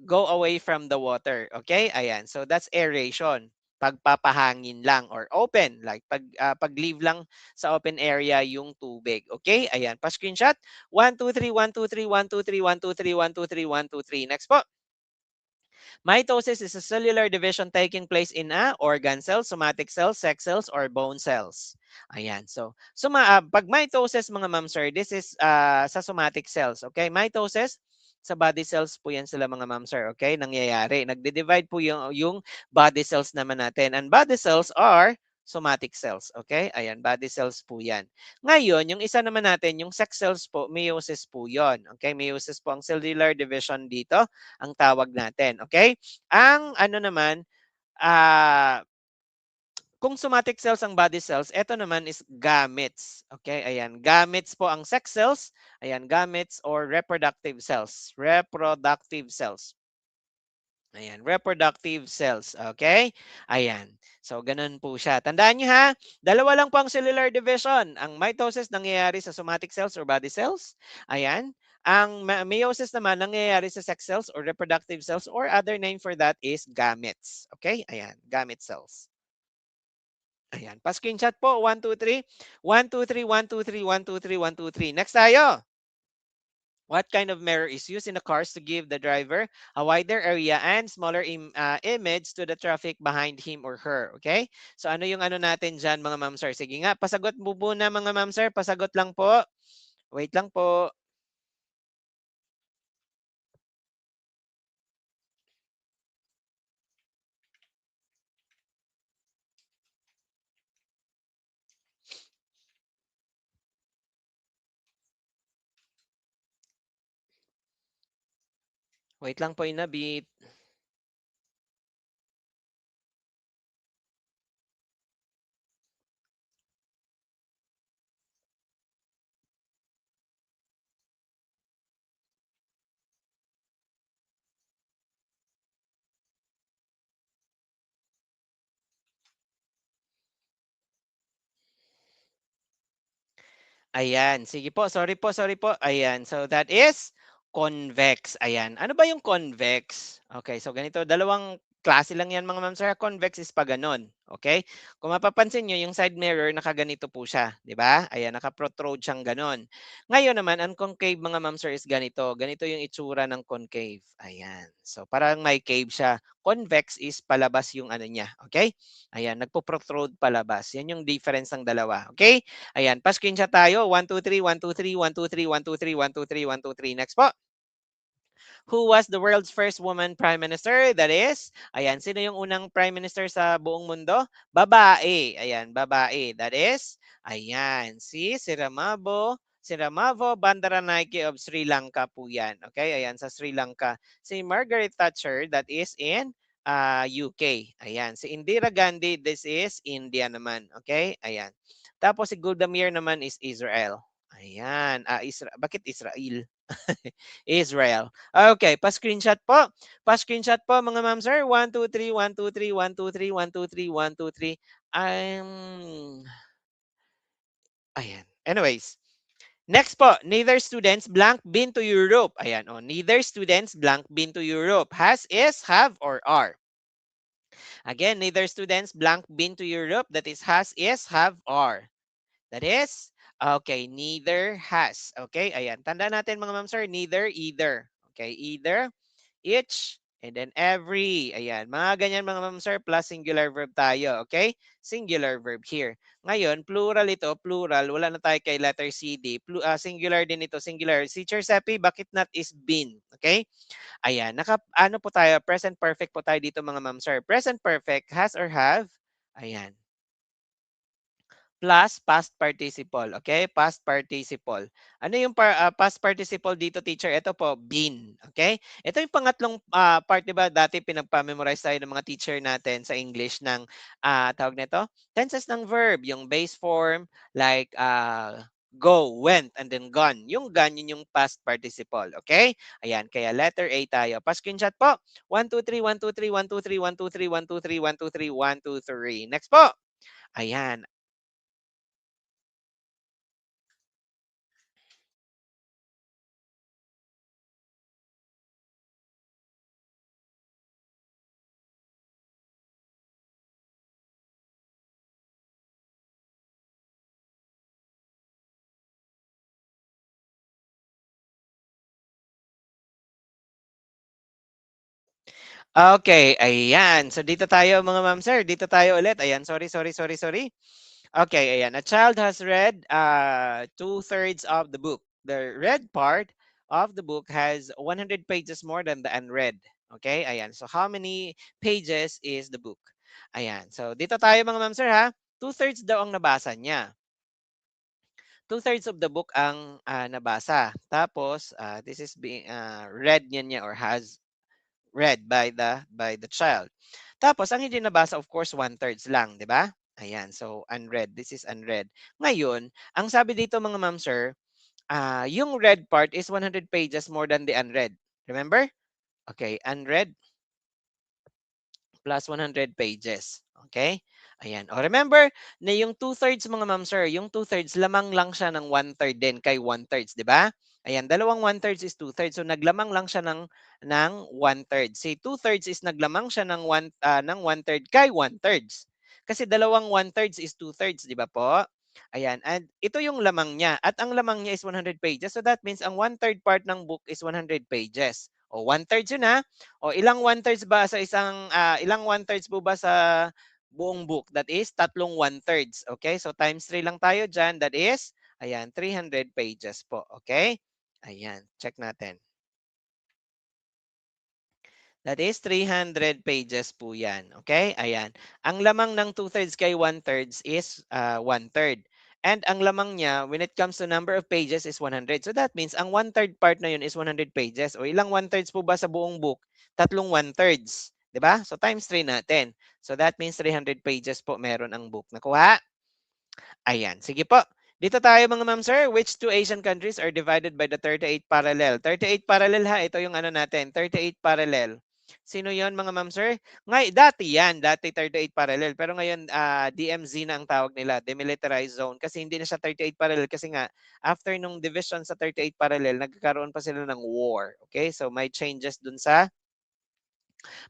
go away from the water. Okay? Ayan. So that's aeration. Pagpapahangin lang or open, like pag-leave lang sa open area yung tubig. Okay? Ayan. Pa-screenshot. 1, 2, 3, 1, 2, 3, 1, 2, 3, 1, 2, 3, 1, 2, 3, 1, 2, 3. Next po. Mitosis is a cellular division taking place in a organ cells, somatic cells, sex cells, or bone cells. Ayan. So, pag mitosis mga ma'am sir, this is sa somatic cells. Okay? Mitosis, sa body cells po yan sila mga ma'am sir. Okay? Nangyayari. Nagde-divide po yung body cells naman natin. And body cells are somatic cells. Okay? Ayan, body cells po yan. Ngayon, yung isa naman natin, yung sex cells po, meiosis po yon. Okay? Meiosis po ang cellular division dito ang tawag natin. Okay? Ang ano naman, ah, kung somatic cells ang body cells, ito naman is gametes. Okay? Ayan. Gametes po ang sex cells. Ayan, gametes or reproductive cells. Reproductive cells. Ayan, reproductive cells. Okay? Ayan. So, ganun po siya. Tandaan nyo ha, dalawa lang po ang cellular division. Ang mitosis nangyayari sa somatic cells or body cells. Ayan. Ang meiosis naman nangyayari sa sex cells or reproductive cells or other name for that is gametes. Okay? Ayan, gamete cells. Ayan. Pa-screenshot po. 1, 2, 3. 1, 2, 3, 1, 2, 3, 1, 2, 3, 1, 2, 3. Next tayo. What kind of mirror is used in the cars to give the driver a wider area and smaller image to the traffic behind him or her? Okay? So ano yung ano natin dyan mga ma'am sir? Sige nga, pasagot mo muna mga ma'am sir. Pasagot lang po. Wait lang po. Wait lang po inabit. Ayan, sige po, sorry po, sorry po. Ayan, so that is convex. Ayan, ano ba yung convex? Okay, so ganito, dalawang klase lang yan mga ma'am sir. Convex is pa ganon. Okay? Kung mapapansin nyo, yung side mirror, nakaganito po siya. Di ba? Ayan, naka-protrude siyang ganon. Ngayon naman, ang concave mga ma'am sir is ganito. Ganito yung itsura ng concave. Ayan. So parang may cave siya. Convex is palabas yung ano niya. Okay? Ayan, nagpo-protrude palabas. Yan yung difference ng dalawa. Okay? Ayan, pa-screenshot tayo. 1, 2, 3, 1, 2, 3, 1, 2, 3, 1, 2, 3, 1, 2, 3, 1, 2, 3. Next po. Who was the world's first woman prime minister? That is, ayan, sino yung unang prime minister sa buong mundo? Babae. Ayan, babae. That is, ayan, si Siramavo Bandaranaike of Sri Lanka po yan. Okay, ayan, sa Sri Lanka. Si Margaret Thatcher, that is in UK. Ayan, si Indira Gandhi, this is India naman. Okay, ayan. Tapos si Golda Meir naman is Israel. Ayan, bakit Israel? Israel. Okay, pa-screenshot po. Pa-screenshot po mga ma'am sir. 1, 2, 3, 1, 2, 3, 1, 2, 3, 1, 2, 3, 1, 2, 3. Ayan. Anyways, next po, neither students blank been to Europe. Ayan, oh, neither students blank been to Europe. Has, is, have, or are. Again, neither students blank been to Europe. That is has, is, have, are. That is, okay, neither has. Okay, ayan. Tandaan natin mga ma'am sir, neither, either. Okay, either, each, and then every. Ayan, mga ganyan mga ma'am sir, plus singular verb tayo. Okay, singular verb here. Ngayon, plural ito, plural. Wala na tayo kay letter C, D. Singular din ito, singular. Teacher Seppi, bakit not is been? Okay, ayan. Ano po tayo, present perfect po tayo dito mga ma'am sir. Present perfect, has or have. Ayan, plus past participle. Okay? Past participle. Ano yung past participle dito, teacher? Ito po, been. Okay? Ito yung pangatlong part, diba? Dati pinagpa-memorize tayo ng mga teacher natin sa English ng, tawag nito, tenses ng verb. Yung base form, like, go, went, and then gone. Yung gone, yun yung past participle. Okay? Ayan, kaya letter A tayo. Pa-screenshot po. 1, 2, 3, 1, 2, 3, 1, 2, 3, 1, 2, 3, 1, 2, 3, 1, 2, 3, 1, 2, 3. Next po. Ayan. Okay, ayan. So dito tayo mga ma'am sir, dito tayo ulit. Ayan, sorry. Okay, ayan. A child has read 2/3 of the book. The read part of the book has 100 pages more than the unread. Okay, ayan. So how many pages is the book? Ayan. So dito tayo mga ma'am sir ha. 2/3 daw ang nabasa niya. 2/3 of the book ang nabasa. Tapos this is being read niya or has read by the child. Tapos ang hindi nabasa of course 1/3 lang, 'di ba? Ayan, so unread. This is unread. Ngayon, ang sabi dito mga ma'am sir, yung read part is 100 pages more than the unread. Remember? Okay, unread plus 100 pages. Okay? Ayan. O remember na yung 2/3 mga ma'am sir, yung 2/3 lamang lang siya ng 1/3 din kay 1/3, 'di ba? Ayan, dalawang 1/3 is 2/3. So naglamang lang siya ng 1/3. Si 2/3 is naglamang siya ng 1/3 kay 1/3. Kasi dalawang 1/3 is 2/3, 'di ba po? Ayan, and ito yung lamang niya. At ang lamang niya is 100 pages. So that means ang 1/3 part ng book is 100 pages. O 1/3 yun ha. O ilang 1/3 ba sa ilang 1/3 po ba sa buong book? That is tatlong 1/3. Okay? So times 3 lang tayo diyan. That is ayan, 300 pages po. Okay? Ayan, check natin. That is 300 pages po yan. Okay? Ayan. Ang lamang ng 2/3 kay 1/3 is 1/3. And ang lamang niya, when it comes to number of pages, is 100. So that means, ang 1/3 part na yun is 100 pages. O ilang 1/3 po ba sa buong book? Tatlong 1/3. Diba? So times 3 natin. So that means 300 pages po meron ang book. Nakuha? Ayan. Sige po. Dito tayo mga ma'am sir. Which two Asian countries are divided by the 38 parallel? 38 parallel ha. Ito yung ano natin. 38 parallel. Sino yon mga ma'am sir? Dati yan, dati 38 parallel. Pero ngayon, DMZ na ang tawag nila, Demilitarized Zone. Kasi hindi na siya 38 parallel kasi nga, after nung division sa 38 parallel, nagkakaroon pa sila ng war. Okay? So may changes dun sa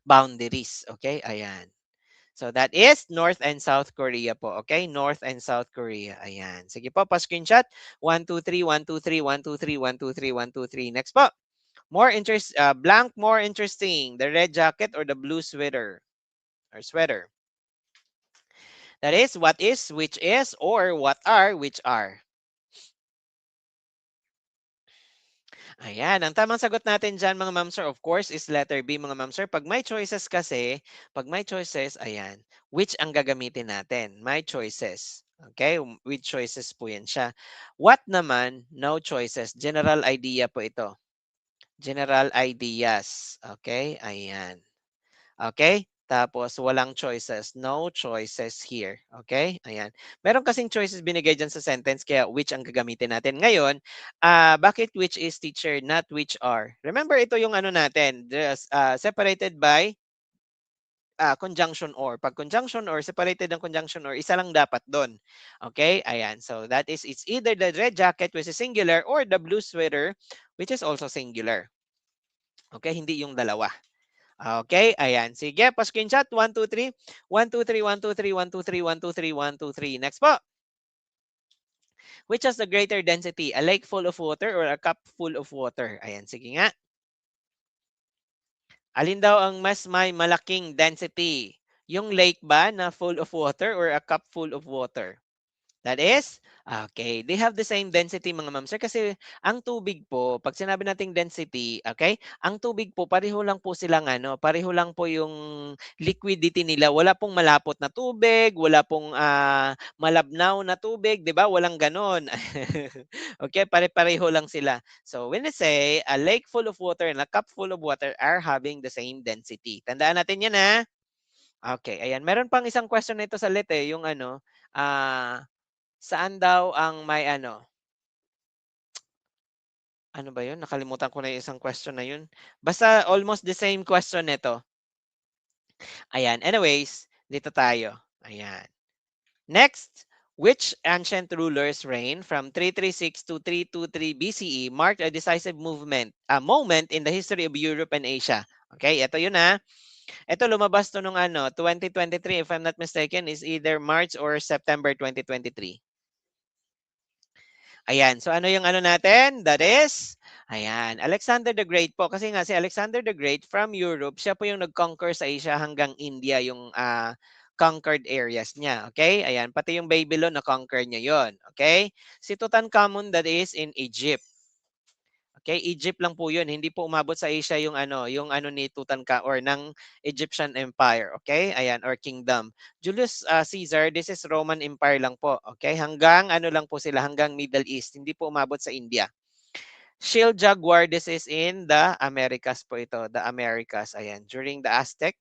boundaries. Okay? Ayan. So that is North and South Korea po. Okay? North and South Korea. Ayan. Sige po, pa-screenshot. 1, 2, 3, 1, 2, 3, 1, 2, 3, 1, 2, 3, 1, 2, 3. Next po. Blank more interesting. The red jacket or the blue sweater or sweater. That is what is, which is, or what are, which are. Ayan, ang tamang sagot natin dyan mga ma'am sir, of course, is letter B mga ma'am sir. Pag may choices kasi, pag may choices, ayan, which ang gagamitin natin? My choices. Okay, with choices po yan siya. What naman? No choices. General idea po ito. General ideas. Okay, ayan. Okay? Tapos walang choices. No choices here. Okay? Ayan. Meron kasing choices binigay dyan sa sentence kaya which ang gagamitin natin. Ngayon, bakit which is teacher, not which are? Remember, ito yung ano natin, separated by conjunction or. Pag conjunction or, separated ng conjunction or, isa lang dapat doon. Okay? Ayan. So that is, it's either the red jacket which is singular or the blue sweater which is also singular. Okay? Hindi yung dalawa. Okay, ayan. Sige, pa-screenshot. 1, 2, 3. 1, 2, 3, 1, 2, 3, 1, 2, 3, 1, 2, 3, 1, 2, 3. Next po. Which has the greater density? A lake full of water or a cup full of water? Ayan, sige nga. Alin daw ang mas may malaking density? Yung lake ba na full of water or a cup full of water? That is, okay, they have the same density mga ma'am sir kasi ang tubig po, pag sinabi nating density, okay, ang tubig po pareho lang po silang ano, pareho lang po yung liquidity nila. Wala pong malapot na tubig, wala pong malabnaw na tubig, 'di ba? Walang gano'n. Okay, pare-pareho lang sila. So when we say a lake full of water and a cup full of water are having the same density. Tandaan natin 'yan ha. Okay, ayan. Meron pang isang question nito sa lit eh, yung ano, saan daw ang may ano ba yun? Nakalimutan ko na yung isang question na yun. Basta almost the same question nito. Ayan. Anyways, dito tayo. Ayan. Next, which ancient rulers reign from 336 to 323 BCE marked a decisive a moment in the history of Europe and Asia? Okay, ito yun ha. Ito lumabas to nung 2023 if I'm not mistaken is either March or September 2023. Ayan. So ano yung ano natin? That is, ayan, Alexander the Great po. Kasi nga si Alexander the Great from Europe, siya po yung nag-conquer sa Asia hanggang India yung conquered areas niya. Okay? Ayan. Pati yung Babylon na-conquer niya yon. Okay? Si Tutankhamun that is in Egypt. Okay, Egypt lang po 'yun. Hindi po umabot sa Asia yung ano ni Tutankhamun or ng Egyptian Empire, okay? Ayan, or kingdom. Julius Caesar, this is Roman Empire lang po, okay? Hanggang ano lang po sila, hanggang Middle East. Hindi po umabot sa India. Shield Jaguar, this is in the Americas po ito, the Americas. Ayan, during the Aztec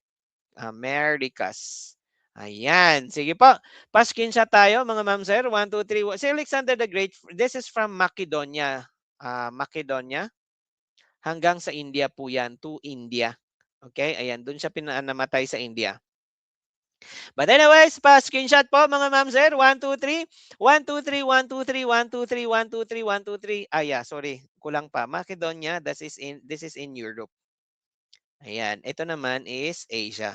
Americas. Ayan. Sige po. Pa-screenshot tayo mga ma'am sir. 1, 2, 3. Si Alexander the Great, this is from Macedonia. Macedonia. Hanggang sa India po yan, to India. Okay, ayan, doon siya namatay sa India. But anyways, pa-screenshot po mga ma'am sir. 1, 2, 3. 1, 2, 3, 1, 2, 3, 1, 2, 3, 1, 2, 3, 1, 2, 3. Ah, yeah, sorry. Kulang pa. Macedonia, this is in Europe. Ayan, ito naman is Asia.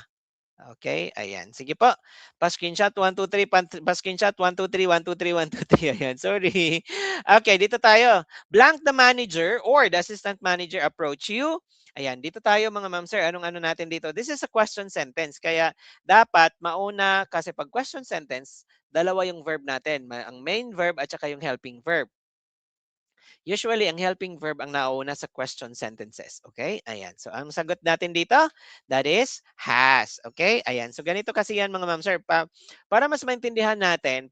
Okay, ayan. Sige po. Pa-screenshot 1, 2, 3. Pa-screenshot 1, 2, 3, 1, 2, 3, 1, 2, 3. Ayan, sorry. Okay, dito tayo. Blank the manager or the assistant manager approach you. Ayan, dito tayo mga ma'am sir. Anong ano natin dito? This is a question sentence. Kaya dapat mauna kasi pag question sentence, dalawa yung verb natin. Ang main verb at saka yung helping verb. Usually, ang helping verb ang nauna sa question sentences. Okay? Ayan. So, ang sagot natin dito, that is has. Okay? Ayan. So, ganito kasi yan mga ma'am sir. Para mas maintindihan natin,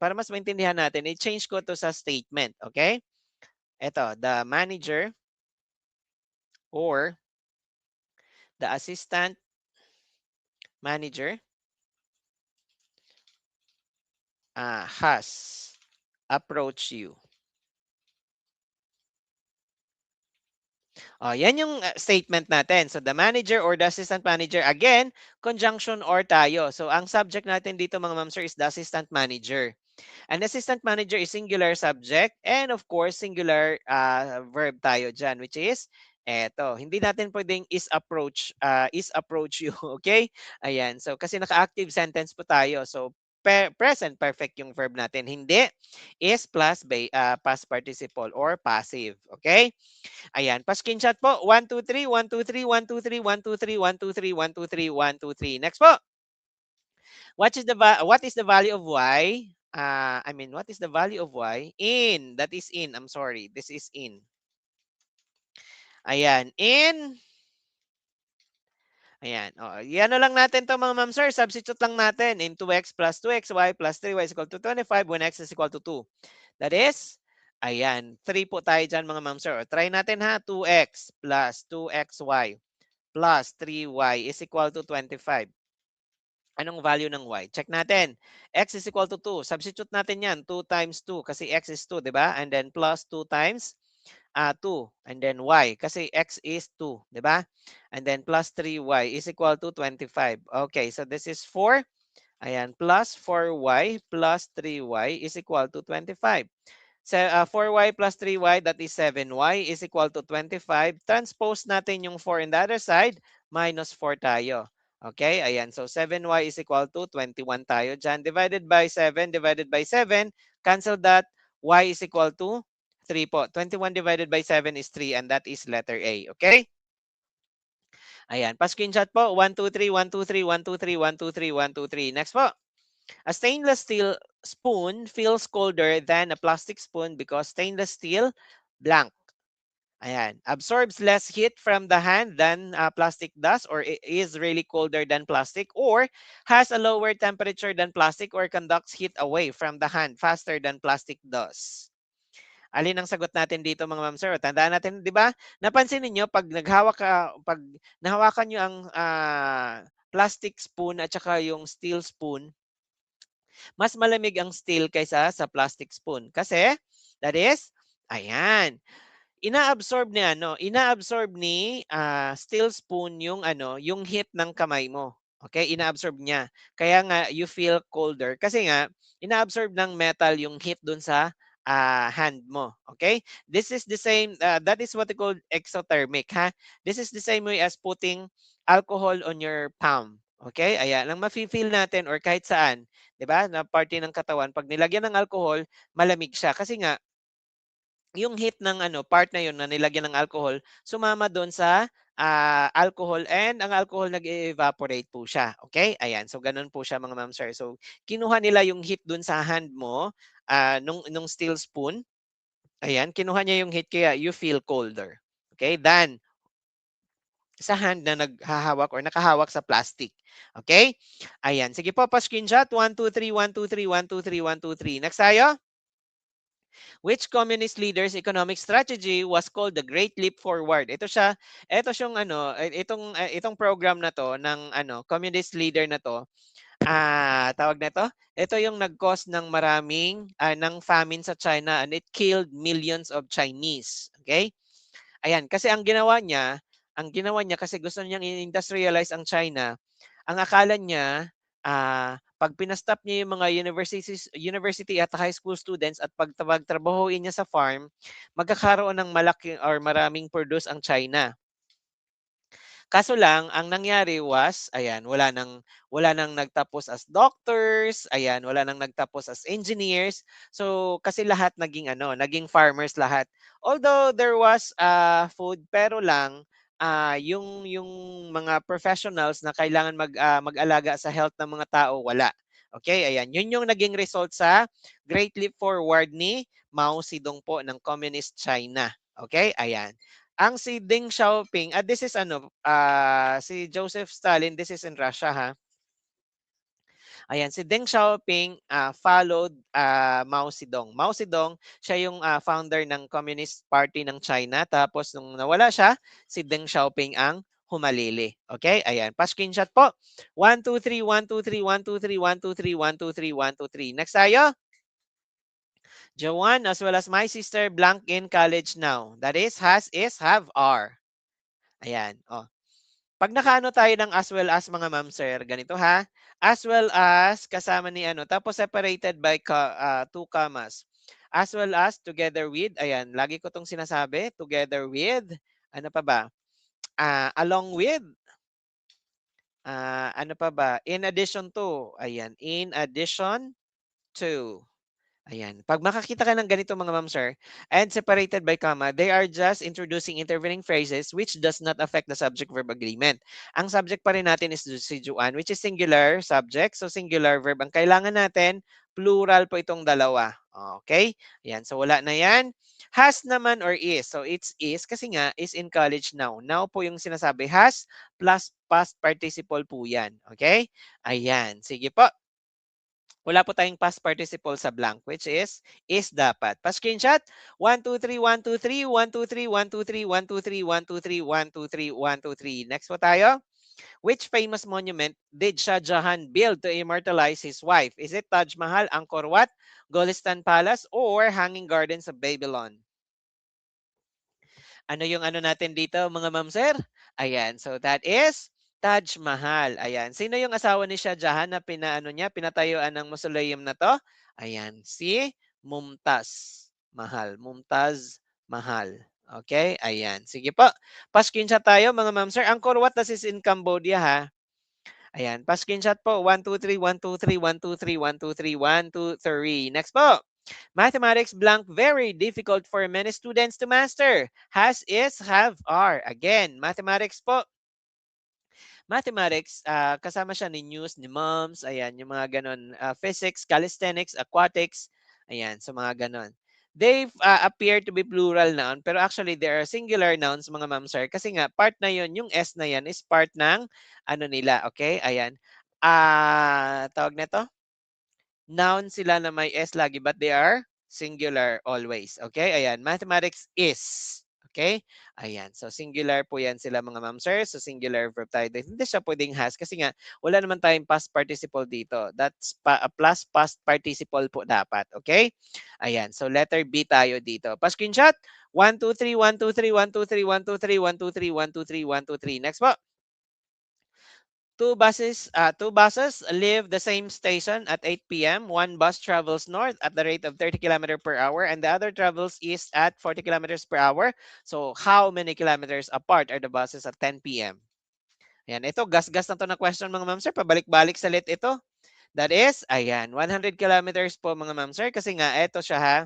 i-change ko to sa statement. Okay? Ito, the manager or the assistant manager has approached you. Yan yung statement natin. So, the manager or the assistant manager, again, conjunction or tayo. So, ang subject natin dito mga ma'am sir is the assistant manager. An assistant manager is singular subject and of course singular verb tayo dyan which is eto. Hindi natin pwedeng is approach you, okay? Ayan. So kasi naka-active sentence po tayo. So present perfect yung verb natin. Hindi is plus past participle or passive, okay? Ayan, pa-screenshot po. 1 2 3 1 2 3 1 2 3 1 2 3 1 2 3 1 2 3 1 2 3. Next po. What is the value of y? What is the value of y in? That is in. I'm sorry. This is in. Ayan. Ayan. Yan lang natin to mga ma'am sir. Substitute lang natin in 2x plus 2xy plus 3y is equal to 25 when x is equal to 2. That is, ayan. 3 po tayo dyan mga ma'am sir. Try natin ha. 2x plus 2xy plus 3y is equal to 25. Anong value ng y? Check natin. X is equal to 2. Substitute natin yan. 2 times 2 kasi x is 2, di ba? And then plus 2 times 2. And then y kasi x is 2, di ba? And then plus 3y is equal to 25. Okay, so this is 4. Ayan, plus 4y plus 3y is equal to 25. So, 4y plus 3y, that is 7y is equal to 25. Transpose natin yung 4 in the other side, minus 4 tayo. Okay, ayan. So, 7y is equal to 21 tayo dyan. Divided by 7, divided by 7, cancel that. Y is equal to 3 po. 21 divided by 7 is 3 and that is letter A. Okay? Ayan. Pa-screenshot po. 1, 2, 3, 1, 2, 3, 1, 2, 3, 1, 2, 3, 1, 2, 3. Next po. A stainless steel spoon feels colder than a plastic spoon because stainless steel blank. Ayan. Absorbs less heat from the hand than plastic does or is really colder than plastic or has a lower temperature than plastic or conducts heat away from the hand faster than plastic does. Alin ang sagot natin dito mga ma'am sir? Tandaan natin, 'di ba? Napansin niyo pag nahawakan niyo ang plastic spoon at saka yung steel spoon, mas malamig ang steel kaysa sa plastic spoon. Kasi, that is, ayan, inaabsorb ni steel spoon yung yung heat ng kamay mo. Okay, inaabsorb niya. Kaya nga you feel colder kasi nga inaabsorb ng metal yung heat dun sa hand mo. Okay? This is the same that is what we call exothermic, ha. This is the same way as putting alcohol on your palm. Okay? Ayan, ang mafi-feel natin or kahit saan, 'di ba? Na parte ng katawan pag nilagyan ng alcohol, malamig siya kasi nga yung heat ng part na yun na nilagyan ng alcohol, sumama doon sa alcohol and ang alcohol nag-evaporate po siya. Okay? Ayan. So, ganun po siya mga ma'am sir. So, kinuha nila yung heat doon sa hand mo, nung steel spoon. Ayan. Kinuha niya yung heat kaya you feel colder. Okay? Than sa hand na naghahawak or nakahawak sa plastic. Okay? Ayan. Sige po, pa-screenshot. 1, 2, 3, 1, 2, 3, 1, 2, 3, 1, 2, 3. Next tayo. Which communist leader's economic strategy was called the Great Leap Forward? Ito siyang itong program na to ng communist leader na to. Tawag na to. Ito yung nag-cause ng maraming ng famine sa China and it killed millions of Chinese. Okay? Ayan, kasi ang ginawa niya kasi gusto niyang i-industrialize ang China. Ang akala niya, 'pag pinastop niya yung mga university at high school students at pagtrabahuin niya sa farm, magkakaroon ng malaki or maraming produce ang China. Kaso lang, ang nangyari was, ayan, wala nang nagtapos as doctors, ayan, wala nang nagtapos as engineers. So, kasi lahat naging farmers lahat. Although there was food, pero lang, yung mga professionals na kailangan mag-alaga sa health ng mga tao, wala. Okay, ayan. Yun yung naging result sa Great Leap Forward ni Mao Zedong po ng Communist China. Okay, ayan. Ang si Deng Xiaoping, this is si Joseph Stalin, this is in Russia, ha. Ayan, si Deng Xiaoping followed Mao Zedong. Mao Zedong, siya yung founder ng Communist Party ng China. Tapos nung nawala siya, si Deng Xiaoping ang humalili. Okay? Ayan, pa-screenshot po. 1, 2, 3, 1, 2, 3, 1, 2, 3, 1, 2, 3, 1, 2, 3, 1, 2, 3. Next tayo. Joanne, as well as my sister, blank in college now. That is, has, is, have, are. Ayan, oh. Pag nakaano tayo ng as well as mga ma'am sir, ganito ha. As well as kasama ni ano, tapos separated by two commas. As well as together with, ayan, lagi ko 'tong sinasabi, together with, ano pa ba? Along with, ano pa ba? In addition to, ayan, in addition to. Ayan. Pag makakita ka ng ganito mga ma'am sir, and separated by comma, they are just introducing intervening phrases which does not affect the subject-verb agreement. Ang subject pa rin natin is residuan, which is singular subject. So singular verb. Ang kailangan natin, plural po itong dalawa. Okay? Ayan. So wala na yan. Has naman or is. So it's is kasi nga is in college now. Now po yung sinasabi. Has plus past participle po yan. Okay? Ayan. Sige po. Wala po tayong past participle sa blank, which is dapat. Pa-screenshot, 1, 2, 3, 1, 2, 3, 1, 2, 3, 1, 2, 3, 1, 2, 3, 1, 2, 3, 1, 2, 3, 1, 2, 3. Next po tayo. Which famous monument did Shah Jahan build to immortalize his wife? Is it Taj Mahal, Angkor Wat, Golestan Palace, or Hanging Gardens of Babylon? Ano yung ano natin dito mga ma'am sir? Ayan, so that is Taj Mahal. Ayan, sino yung asawa ni Shah Jahan na pinaano niya, pinatayuan ng mausoleum na to? Ayan, si Mumtaz Mahal. Mumtaz Mahal. Okay, ayan. Sige po. Pa-screenshot tayo mga ma'am sir. Angkor Wat, this is in Cambodia ha. Ayan, pa-screenshot po. 1, 2, 3, 1, 2, 3, 1, 2, 3, 1, 2, 3, 1, 2, 3. Next po. Mathematics blank, very difficult for many students to master. Has, is, have, are. Again, mathematics po. Mathematics, kasama siya ni news, ni moms, ayan, yung mga ganon. Physics, calisthenics, aquatics, ayan, so mga ganon. They appear to be plural noun, pero actually they are singular nouns, mga ma'am sir, kasi nga part na yon, yung S na yan is part ng ano nila, okay? Ayan. Tawag nito? Noun sila na may S lagi, but they are singular always. Okay? Ayan. Mathematics is. Okay? Ayan. So, singular po yan sila mga ma'am sir. So, singular verb tayo. Hindi siya pwedeng has kasi nga wala naman tayong past participle dito. That's plus past participle po dapat. Okay? Ayan. So, letter B tayo dito. Pa-screenshot. 1, 2, 3, 1, 2, 3, 1, 2, 3, 1, 2, 3, 1, 2, 3, 1, 2, 3, 1, 2, 3. Next po. Two buses leave the same station at 8 p.m. One bus travels north at the rate of 30 kilometers per hour and the other travels east at 40 kilometers per hour. So, how many kilometers apart are the buses at 10 p.m.? Ayan, ito, gas-gas na to na question mga ma'am sir. Pabalik-balik sa lit ito. That is, ayan, 100 kilometers po mga ma'am sir. Kasi nga, ito siya ha.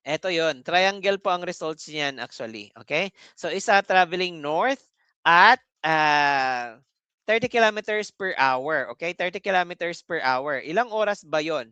Ito yon, triangle po ang results niyan actually. Okay? So, isa traveling north at 30 kilometers per hour. Okay? 30 kilometers per hour. Ilang oras ba yon?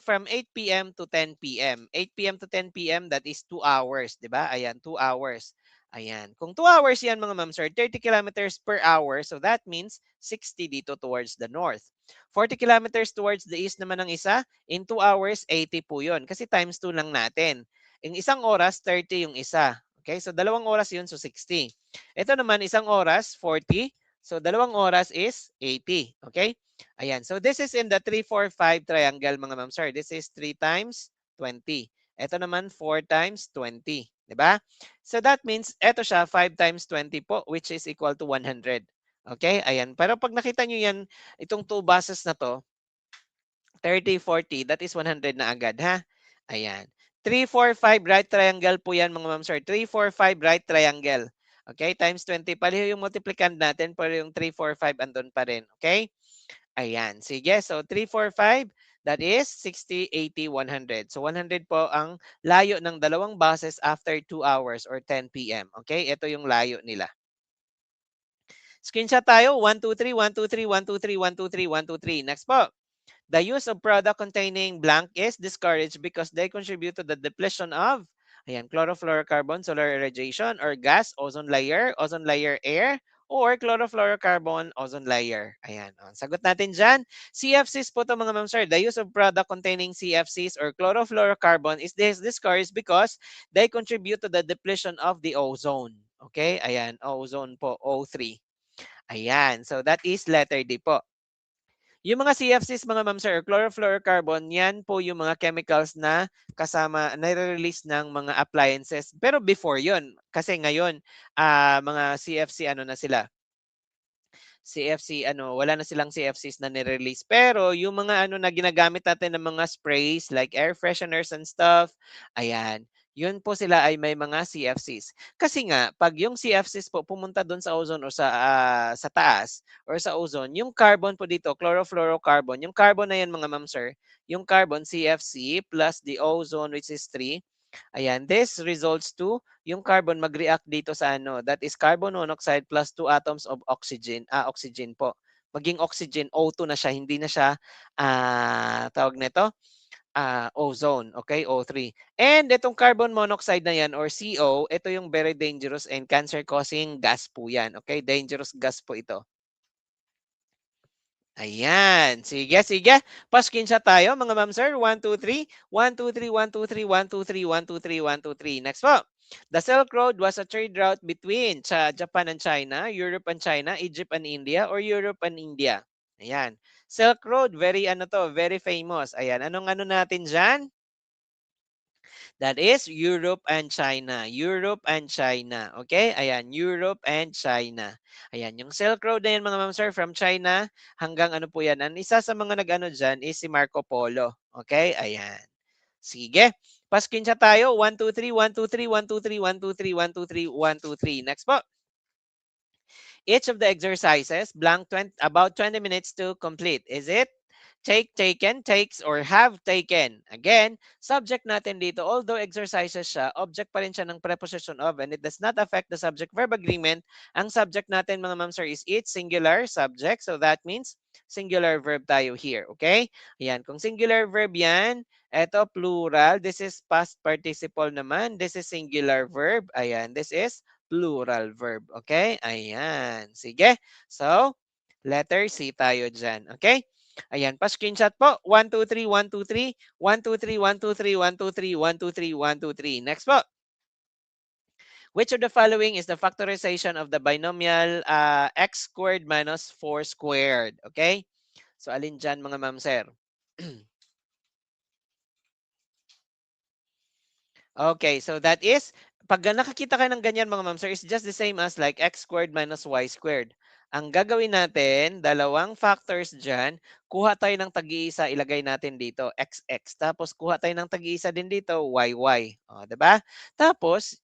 From 8 p.m. to 10 p.m. 8 p.m. to 10 p.m. that is 2 hours. Diba? Ayan, 2 hours. Ayan. Kung 2 hours yan mga ma'am sir, 30 kilometers per hour. So, that means 60 dito towards the north. 40 kilometers towards the east naman ng isa. In 2 hours, 80 po yun. Kasi times 2 lang natin. In isang oras, 30 yung isa. Okay, so dalawang oras yun, so 60. Ito naman, isang oras, 40. So dalawang oras is 80. Okay? Ayan. So this is in the 3, 4, 5 triangle mga ma'am sir. This is 3 times 20. Ito naman 4 times 20. Diba? So that means, ito siya 5 times 20 po, which is equal to 100. Okay? Ayan. Pero pag nakita nyo yan, itong 2 buses na to, 30, 40, that is 100 na agad, ha? Ayan. 3, 4, 5 right triangle po yan mga ma'am sir. 3, 4, 5 right triangle. Okay, times 20. Pareho yung multiplicand natin, pero yung 3, 4, 5 andun pa rin. Okay? Ayan. Sige, so 3, 4, 5, that is 60, 80, 100. So 100 po ang layo ng dalawang buses after 2 hours or 10 p.m. Okay? Ito yung layo nila. Screenshot tayo. 1, 2, 3, 1, 2, 3, 1, 2, 3, 1, 2, 3, 1, 2, 3. Next po. The use of product containing blank is discouraged because they contribute to the depletion of ayan, chlorofluorocarbon, solar irradiation, or gas, ozone layer air, or chlorofluorocarbon, ozone layer. Ayan. Sagot natin dyan. CFCs po ito mga ma'am sir. The use of product containing CFCs or chlorofluorocarbon is discouraged because they contribute to the depletion of the ozone. Okay? Ayan. Ozone po. O3. Ayan. So that is letter D po. Yung mga CFCs mga ma'am sir, chlorofluorocarbon, yan po yung mga chemicals na kasama, nare-release ng mga appliances. Pero before yon, kasi ngayon, mga CFC ano na sila, CFC ano, wala na silang CFCs na ni-release. Pero yung mga ano na ginagamit natin ng mga sprays like air fresheners and stuff, ayan, yun po sila ay may mga CFCs. Kasi nga, pag yung CFCs po pumunta doon sa ozone o sa taas or sa ozone, yung carbon po dito, chlorofluorocarbon, yung carbon na yan mga ma'am sir, yung carbon CFC plus the ozone which is 3, ayan, this results to yung carbon mag-react dito sa ano, that is carbon monoxide plus 2 atoms of oxygen, oxygen po. Maging oxygen, O2 na siya, hindi na siya, tawag nito, ozone, okay, O3. And itong carbon monoxide na yan or CO, ito yung very dangerous and cancer-causing gas po yan, okay? Dangerous gas po ito. Ayan. Sige, sige. Pa-screenshot tayo mga ma'am sir. 1, 2, 3. 1, 2, 3, 1, 2, 3, 1, 2, 3, 1, 2, 3, 1, 2, 3. Next po. The Silk Road was a trade route between Japan and China, Europe and China, Egypt and India, or Europe and India. Ayan. Silk Road, very ano to, very famous. Ayan. Anong ano natin dyan? That is Europe and China. Europe and China. Okay? Ayan, Europe and China. Ayan, yung Silk Road na yan mga ma'am sir, from China hanggang ano po yan. Ang isa sa mga nag-ano dyan is si Marco Polo. Okay? Ayan. Sige. Pa-screenshot tayo. 1, 2, 3, 1, 2, 3, 1, 2, 3, 1, 2, 3, 1, 2, 3, 1, 2, 3. Next po. Each of the exercises, blank 20, about 20 minutes to complete. Is it? Take, taken, takes, or have taken. Again, subject natin dito, although exercises siya, object pa rin siya ng preposition of and it does not affect the subject-verb agreement. Ang subject natin mga ma'am sir is it, singular subject. So that means singular verb tayo here. Okay? Ayan, kung singular verb yan, eto plural. This is past participle naman. This is singular verb. Ayan, this is plural verb. Okay? Ayan. Sige. So, letter C tayo dyan. Okay? Ayan, pa-screenshot po. 1, 2, 3, 1, 2, 3. 1, 2, 3, 1, 2, 3, 1, 2, 3, 1, 2, 3, 1, 2, 3. Next po. Which of the following is the factorization of the binomial x squared minus 4 squared? Okay? So, alin dyan mga ma'am sir? Okay, so that is, pag nakakita ka ng ganyan mga ma'am sir, it's just the same as like x squared minus y squared. Ang gagawin natin, dalawang factors dyan, kuha tayo ng tag-iisa, ilagay natin dito, xx. Tapos kuha tayo ng tag-iisa din dito, yy. O, diba? Tapos,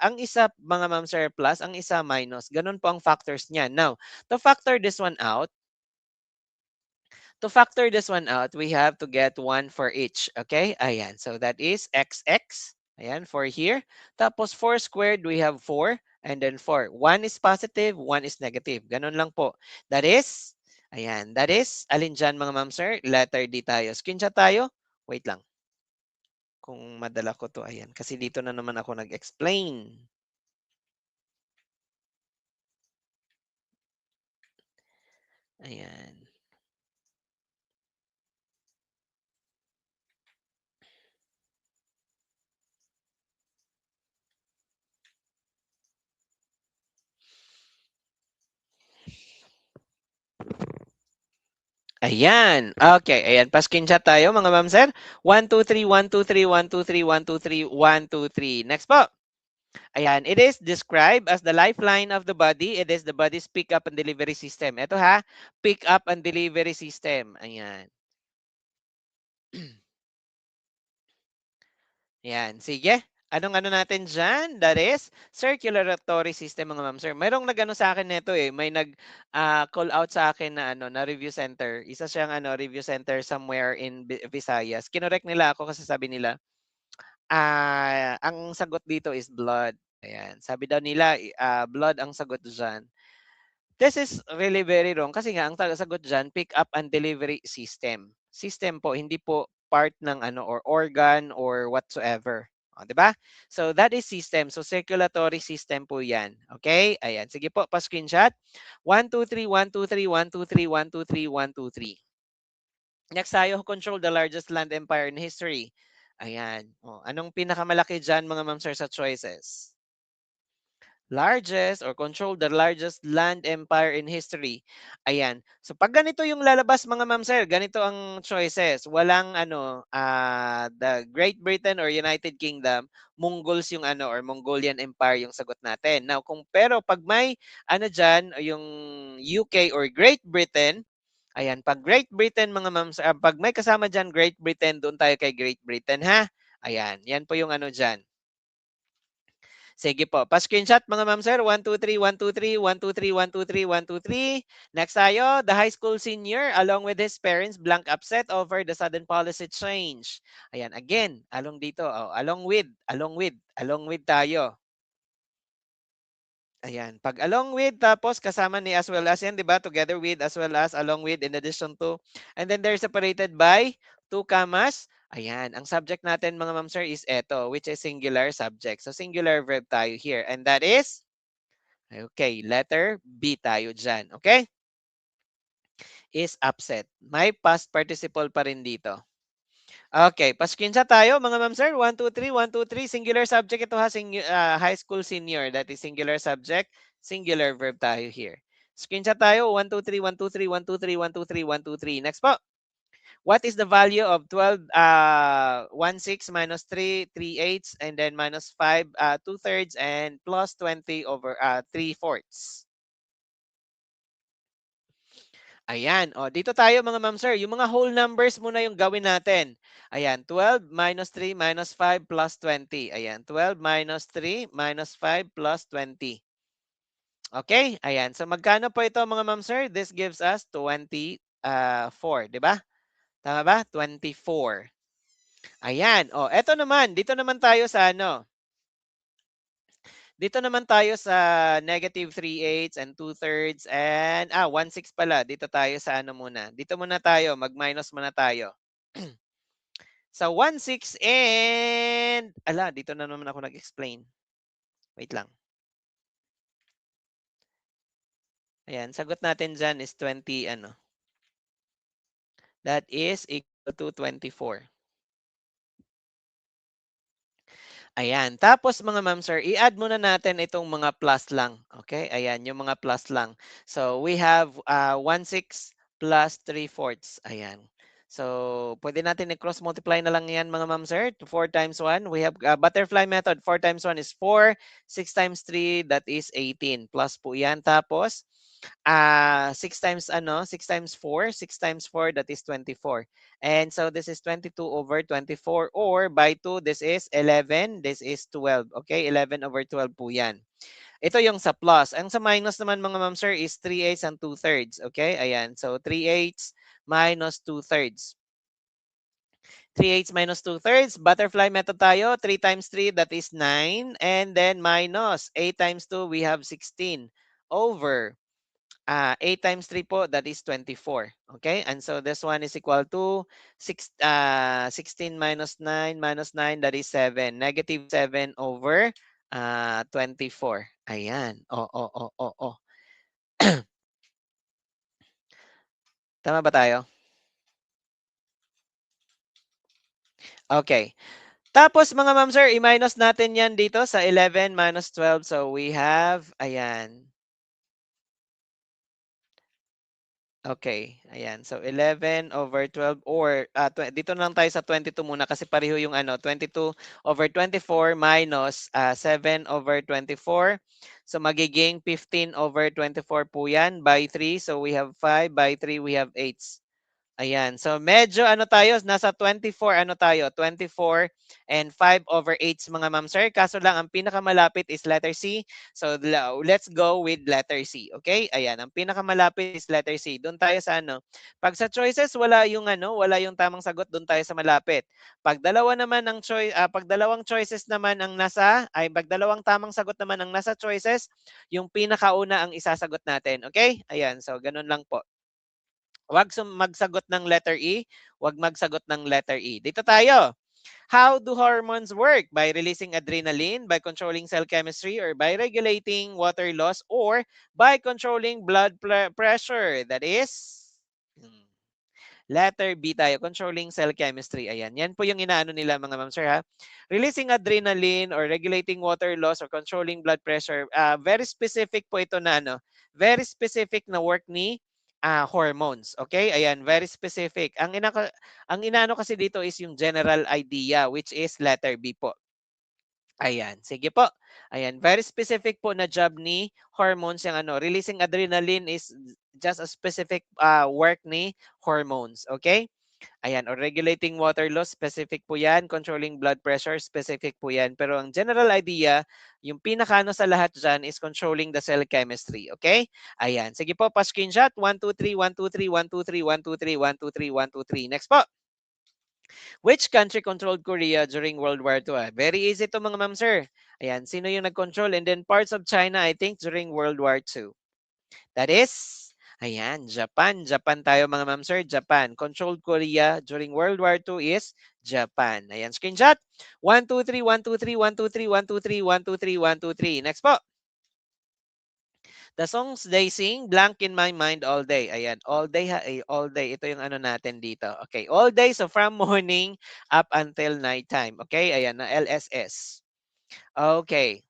ang isa mga ma'am sir plus, ang isa minus. Ganun po ang factors niyan. Now, to factor this one out, we have to get 1 for each. Okay? Ayan. So that is xx. Ayan, 4 here. Tapos 4 squared, we have 4. And then 4. 1 is positive, 1 is negative. Ganun lang po. That is, ayan, that is, alin dyan mga ma'am sir? Letter D tayo. Screenshot tayo. Wait lang. Kung madala ko to, ayan. Kasi dito na naman ako nag-explain. Ayan. Ayan. Okay. Ayan. Pa-screenshot tayo mga ma'am sir. 1, 2, 3, 1, 2, 3, 1, 2, 3, 1, 2, 3, 1, 2, 3. Next po. Ayan. It is described as the lifeline of the body. It is the body's pick-up and delivery system. Ito ha. Pick-up and delivery system. Ayan. Ayan. Sige. Anong ano natin dyan? That is circulatory system mga ma'am sir. Mayroong nag-ano sa akin nito eh. May nag-call out sa akin na ano na review center. Isa siyang ano review center somewhere in Visayas. Kinorek nila ako kasi sabi nila, ang sagot dito is blood. Ayan. Sabi daw nila, blood ang sagot dyan. This is really very wrong kasi nga ang sagot diyan, pick up and delivery system. System po, hindi po part ng ano or organ or whatsoever. O, 'di ba? So that is system. So circulatory system po 'yan. Okay? Ayan. Sige po, pa-screenshot. 1 2 3 1 2 3 1 2 3 1 2 3 1 2 3. Next tayo, who controlled the largest land empire in history? Ayan. O, anong pinakamalaki diyan mga ma'am sir sa choices? largest or control the largest land empire in history. Ayan. So pag ganito yung lalabas mga ma'am sir, ganito ang choices. Walang the Great Britain or United Kingdom, Mongols yung or Mongolian Empire yung sagot natin. Now pero pag may diyan yung UK or Great Britain, ayan, pag Great Britain mga ma'am sir, pag may kasama diyan Great Britain, doon tayo kay Great Britain ha. Ayan, yan po yung diyan. Sige po. Pa-screenshot mga ma'am sir. 1, 2, 3, 1, 2, 3, 1, 2, 3, 1, 2, 3, 1, 2, 3. Next tayo, the high school senior along with his parents blank upset over the sudden policy change. Ayan, again, dito. Oh, along with tayo. Ayan, pag along with, tapos kasama ni as well as yan, di ba? Together with, as well as, along with, in addition to. And then they're separated by 2 commas. Ayan, ang subject natin mga ma'am sir is eto, which is singular subject. So singular verb tayo here. And that is, okay, letter B tayo dyan. Okay? Is upset. May past participle pa rin dito. Okay, pa-screenshot tayo mga ma'am sir. 1, 2, 3, 1, 2, 3. Singular subject ito ha, high school senior. That is singular subject, singular verb tayo here. Screenshot tayo. 1, 2, 3, 1, 2, 3, 1, 2, 3, 1, 2, 3, 1, 2, 3. Next po. What is the value of 12, 1, 6 minus 3, 3 eighths, and then minus 5, 2 thirds, and plus 20 over 3 fourths? Ayan. O, dito tayo mga ma'am sir. Yung mga whole numbers muna yung gawin natin. Ayan. 12 minus 3 minus 5 plus 20. Ayan. 12 minus 3 minus 5 plus 20. Okay? Ayan. So, magkano po ito mga ma'am sir? This gives us 24. Di ba? Tama ba? 24. Ayan. O, eto naman. Dito naman tayo sa Dito naman tayo sa negative 3 eighths and 2 thirds and 1 6 pala. Dito tayo sa muna. Dito muna tayo, mag-minus muna tayo. Sa 1 6 and dito na naman ako nag-explain. Wait lang. Ayan, sagot natin diyan is 20 That is equal to 24. Ayan. Tapos mga ma'am sir, i-add muna natin itong mga plus lang. Okay? Ayan, yung mga plus lang. So, we have 1 6 plus 3 fourths. Ayan. So, pwede natin i-cross multiply na lang yan mga ma'am sir. 4 times 1. We have butterfly method. 4 times 1 is 4. 6 times 3, that is 18. Plus po yan. Tapos, 6 times 6 times 4, 6 times 4, that is 24. And so this is 22 over 24, or by 2, this is 11, this is 12. Okay, 11 over 12 po yan. Ito yung sa plus. Ang sa minus naman mga ma'am sir is 3 eighths and 2 thirds. Okay, ayan. So 3 eighths minus 2 thirds. 3 eighths minus 2 thirds. Butterfly method tayo. 3 times 3, that is 9. And then minus 8 times 2, we have 16 over 8 times 3 po, that is 24. Okay? And so this one is equal to 16 minus 9 minus 9, that is 7. Negative 7 over 24. Ayan. Oh. Tama ba tayo? Okay. Tapos mga ma'am sir, i-minus natin yan dito sa 11 minus 12. So we have, ayan. Okay, ayan. So 11 over 12 or dito na lang tayo sa 22 muna kasi pareho yung 22 over 24 minus 7 over 24. So magiging 15 over 24 po yan by 3. So we have 5 by 3, we have 8. Ayan. So medyo tayo, nasa 24 tayo, 24 and 5 over 8 mga ma'am sir. Kaso lang ang pinakamalapit is letter C. So let's go with letter C. Okay? Ayan, ang pinakamalapit is letter C. Doon tayo sa Pag sa choices wala yung wala yung tamang sagot, doon tayo sa malapit. Pag dalawa naman ang pag dalawang choices naman ang pag dalawang tamang sagot naman ang nasa choices, yung pinakauna ang isasagot natin. Okay? Ayan, so ganun lang po. Huwag magsagot ng letter E, huwag magsagot ng letter E. Dito tayo. How do hormones work? By releasing adrenaline, by controlling cell chemistry, or by regulating water loss, or by controlling blood pressure? That is Letter B tayo, controlling cell chemistry. Ayan, yan po yung inaano nila mga ma'am sir ha. Releasing adrenaline or regulating water loss or controlling blood pressure. Very specific po ito na ano, very specific na work ni hormones. Okay? Ayan, very specific. Ang inaano kasi dito is yung general idea which is letter B po. Ayan, sige po. Ayan, very specific po na job ni hormones yung ano, releasing adrenaline is just a specific work ni hormones, okay? Ayan, or regulating water loss, specific po yan. Controlling blood pressure, specific po yan. Pero ang general idea, yung pinakano sa lahat dyan is controlling the cell chemistry, okay? Ayan, sige po, pa-screenshot. 1, 2, 3, 1, 2, 3, 1, 2, 3, 1, 2, 3, 1, 2, 3, 1, 2, 3. Next po. Which country controlled Korea during World War II? Very easy to mga ma'am sir. Ayan, sino yung nag-control? And then parts of China, I think, during World War II. That is, ayan, Japan. Japan tayo mga ma'am sir. Japan. Controlled Korea during World War II is Japan. Ayan, screenshot. 1, 2, 3, 1, 2, 3, 1, 2, 3, 1, 2, 3, 1, 2, 3, 1, 2, 3. Next po. The songs they sing, blank in my mind all day. Ayan, all day ha, all day. Ito yung ano natin dito. Okay, all day. So from morning up until nighttime. Okay, ayan, na LSS. Okay.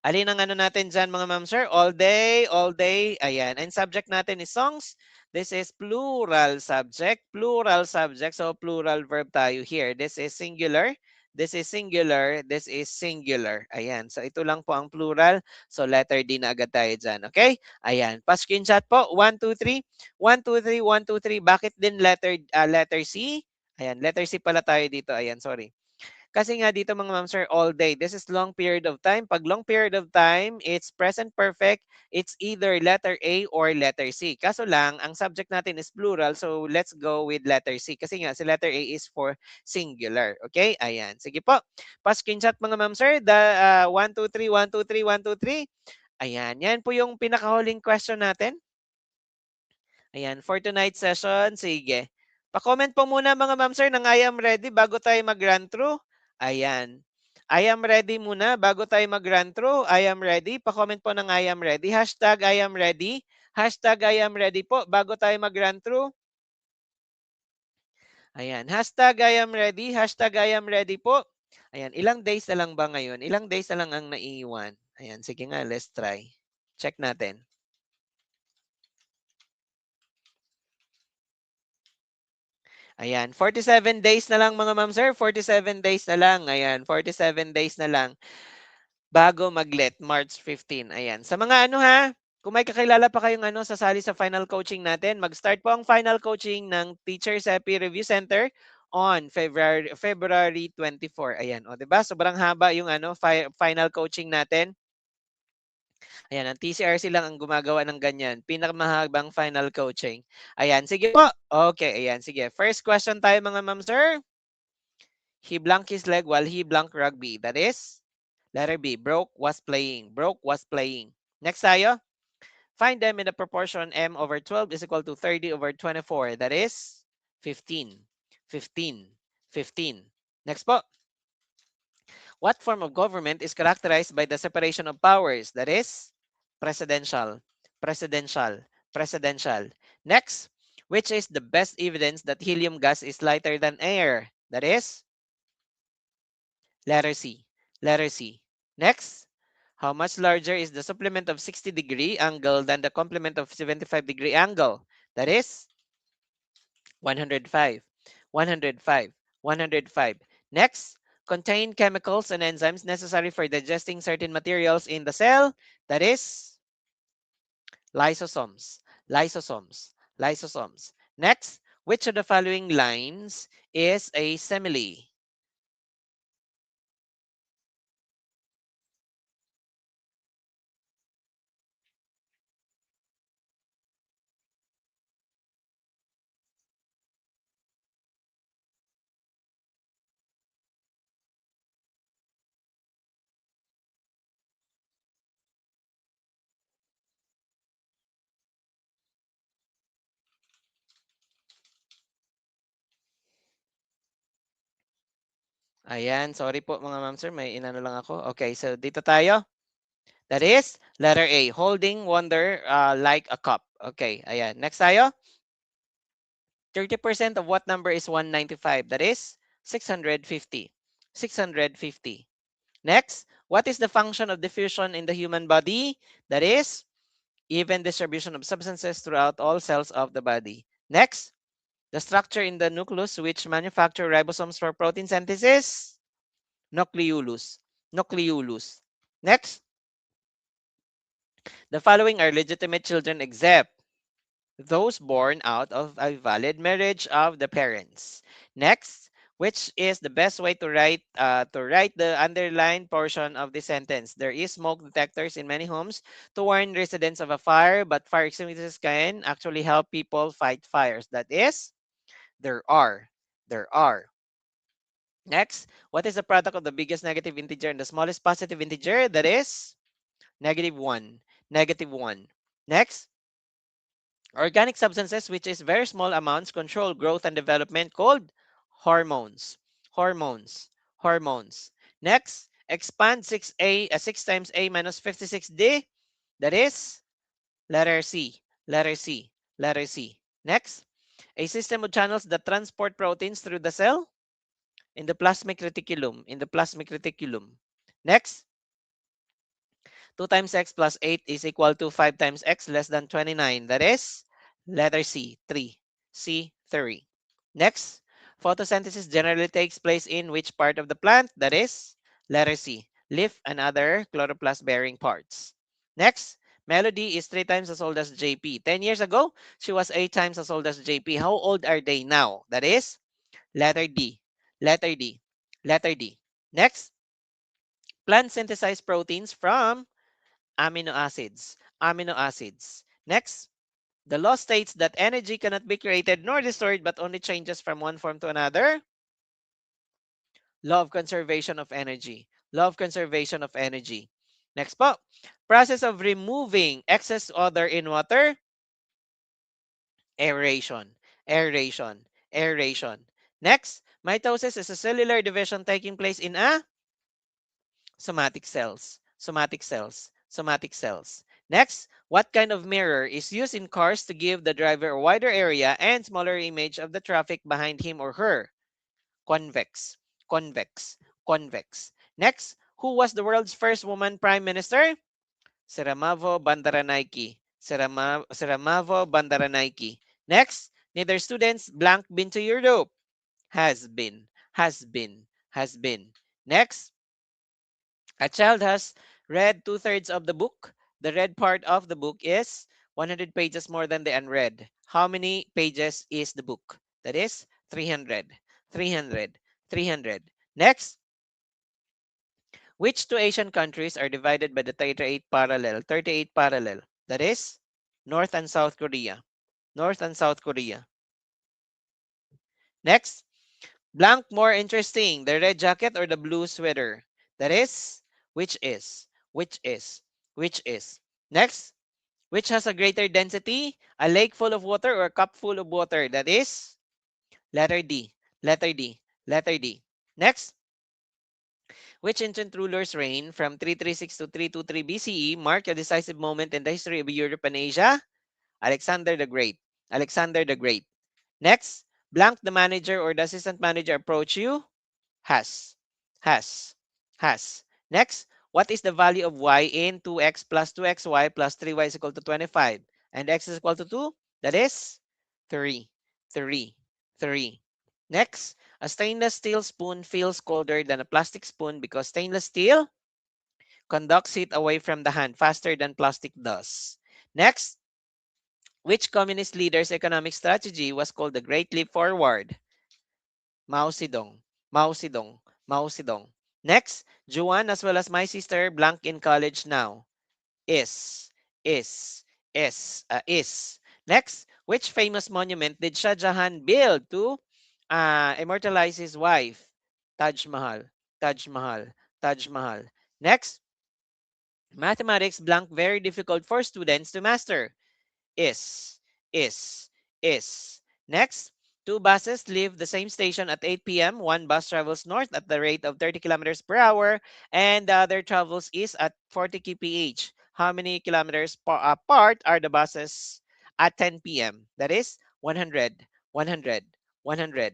Alin ang ano natin dyan mga ma'am sir? All day, all day. Ayan. And subject natin is songs. This is plural subject. Plural subject. So plural verb tayo here. This is singular. This is singular. This is singular. Ayan. So ito lang po ang plural. So letter D na agad tayo dyan. Okay? Ayan. Pa-screenshot po. 1, 2, 3. 1, 2, 3. 1, 2, 3. Bakit din letter C? Ayan. Letter C pala tayo dito. Ayan. Sorry. Kasi nga dito mga ma'am sir, all day. This is long period of time. Pag long period of time, it's present perfect. It's either letter A or letter C. Kaso lang, ang subject natin is plural. So let's go with letter C. Kasi nga, si letter A is for singular. Okay? Ayan. Sige po. Pa-screenshot mga ma'am sir. The 1, 2, 3, 1, 2, 3, 1, 2, 3. Ayan. Yan po yung pinakahuling question natin. Ayan. For tonight's session, sige. Pa-comment po muna mga ma'am sir ng I am ready bago tayo mag-run through. Ayan. I am ready muna bago tayo mag-run through. I am ready. Pa-comment po ng I am ready. Hashtag I am ready. Hashtag I am ready po bago tayo mag-run through. Ayan. Hashtag I am ready. Hashtag I am ready po. Ayan. Ilang days na lang ba ngayon? Ilang days na lang ang naiiwan? Ayan. Sige nga. Let's try. Check natin. Ayan, 47 days na lang mga ma'am sir, 47 days na lang. Ayan, 47 days na lang bago mag-let March 15. Ayan. Sa mga ano ha, kung may kakilala pa kayong ano sasali sa final coaching natin, mag-start po ang final coaching ng Teachers Happy Review Center on February 24. Ayan, o 'di ba? Sobrang haba yung ano final coaching natin. Ayan, ang TCRC lang ang gumagawa ng ganyan. Pinakamahabang final coaching. Ayan, sige po. Okay, ayan, sige. First question tayo mga ma'am sir. He blanked his leg while he blanked rugby. That is letter B. Broke was playing. Broke was playing. Next tayo. Find them in the proportion m over 12 is equal to 30 over 24. That is 15. 15. 15. Next po. What form of government is characterized by the separation of powers? That is presidential, presidential, presidential. Next, which is the best evidence that helium gas is lighter than air? That is letter C, letter C. Next, how much larger is the supplement of 60-degree angle than the complement of 75-degree angle? That is 105, 105, 105. Next, contain chemicals and enzymes necessary for digesting certain materials in the cell. That is lysosomes, lysosomes, lysosomes. Next, which of the following lines is a simile? Ayan, sorry po mga ma'am sir, may inano lang ako. Okay, so dito tayo. That is letter A, holding wonder like a cup. Okay, ayan. Next tayo. 30% of what number is 195? That is 650. 650. Next, what is the function of diffusion in the human body? That is even distribution of substances throughout all cells of the body. Next, the structure in the nucleus which manufacture ribosomes for protein synthesis? Nucleolus. Nucleolus. Next, the following are legitimate children except those born out of a valid marriage of the parents. Next, which is the best way to write the underlined portion of the sentence? There is smoke detectors in many homes to warn residents of a fire, but fire extinguishers can actually help people fight fires. That is, there are. There are. Next, what is the product of the biggest negative integer and the smallest positive integer? That is negative 1. Negative 1. Next, organic substances, which is very small amounts, control growth and development called hormones. Hormones. Hormones. Next, expand 6 times A minus 56D. That is letter C. Letter C. Letter C. Next, a system of channels that transport proteins through the cell in the plasmic reticulum. In the plasmic reticulum. Next, 2 times x plus 8 is equal to 5 times x less than 29. That is letter C, 3. C, 3. Next, photosynthesis generally takes place in which part of the plant? That is letter C, leaf and other chloroplast-bearing parts. Next, Melody is 3 times as old as JP. 10 years ago, she was 8 times as old as JP. How old are they now? That is letter D. Letter D. Letter D. Next, plants synthesize proteins from amino acids. Amino acids. Next, the law states that energy cannot be created nor destroyed but only changes from one form to another. Law of conservation of energy. Law of conservation of energy. Next po, process of removing excess odor in water. Aeration. Aeration. Aeration. Next, mitosis is a cellular division taking place in a somatic cells. Somatic cells. Somatic cells. Next, what kind of mirror is used in cars to give the driver a wider area and smaller image of the traffic behind him or her? Convex. Convex. Convex. Next, who was the world's first woman prime minister? Siramavo Bandaranaike. Siramavo Bandaranaike. Next, neither students blank been to Europe. Has been. Has been. Has been. Next, a child has read two-thirds of the book. The read part of the book is 100 pages more than the unread. How many pages is the book? That is 300. 300. 300. Next, which two Asian countries are divided by the 38 parallel? 38 parallel. That is North and South Korea. North and South Korea. Next, blank more interesting, the red jacket or the blue sweater? That is, which is, which is, which is. Next, which has a greater density? A lake full of water or a cup full of water? That is letter D, letter D, letter D. Next, which ancient rulers reign from 336 to 323 BCE mark a decisive moment in the history of Europe and Asia? Alexander the Great. Alexander the Great. Next, blank the manager or the assistant manager approach you? Has. Has. Has. Next, what is the value of y in 2x plus 2xy plus 3y is equal to 25? And x is equal to 2? That is 3. 3. 3. Next, a stainless steel spoon feels colder than a plastic spoon because stainless steel conducts heat away from the hand faster than plastic does. Next, which communist leader's economic strategy was called the Great Leap Forward? Mao Zedong. Mao Zedong. Mao Zedong. Next, Juan as well as my sister blank in college now. Is. Is. Is. Next, which famous monument did Shah Jahan build to immortalize his wife? Taj Mahal. Taj Mahal. Taj Mahal. Next, mathematics blank very difficult for students to master. Is, is, is. Next, two buses leave the same station at 8 p.m. One bus travels north at the rate of 30 kilometers per hour, and the other travels east at 40 kph. How many kilometers apart are the buses at 10 p.m.? That is 100. 100. 100.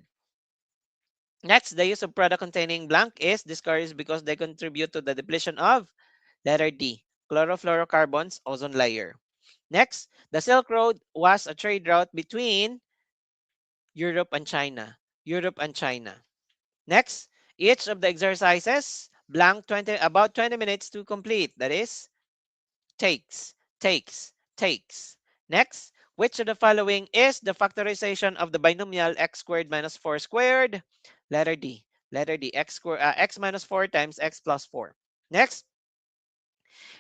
Next, the use of product containing blank is discouraged because they contribute to the depletion of letter D, chlorofluorocarbons, ozone layer. Next, the Silk Road was a trade route between Europe and China. Europe and China. Next, each of the exercises blank 20 about 20 minutes to complete. That is takes, takes, takes. Next, which of the following is the factorization of the binomial x squared minus 4 squared? Letter D. Letter D. X minus 4 times x plus 4. Next,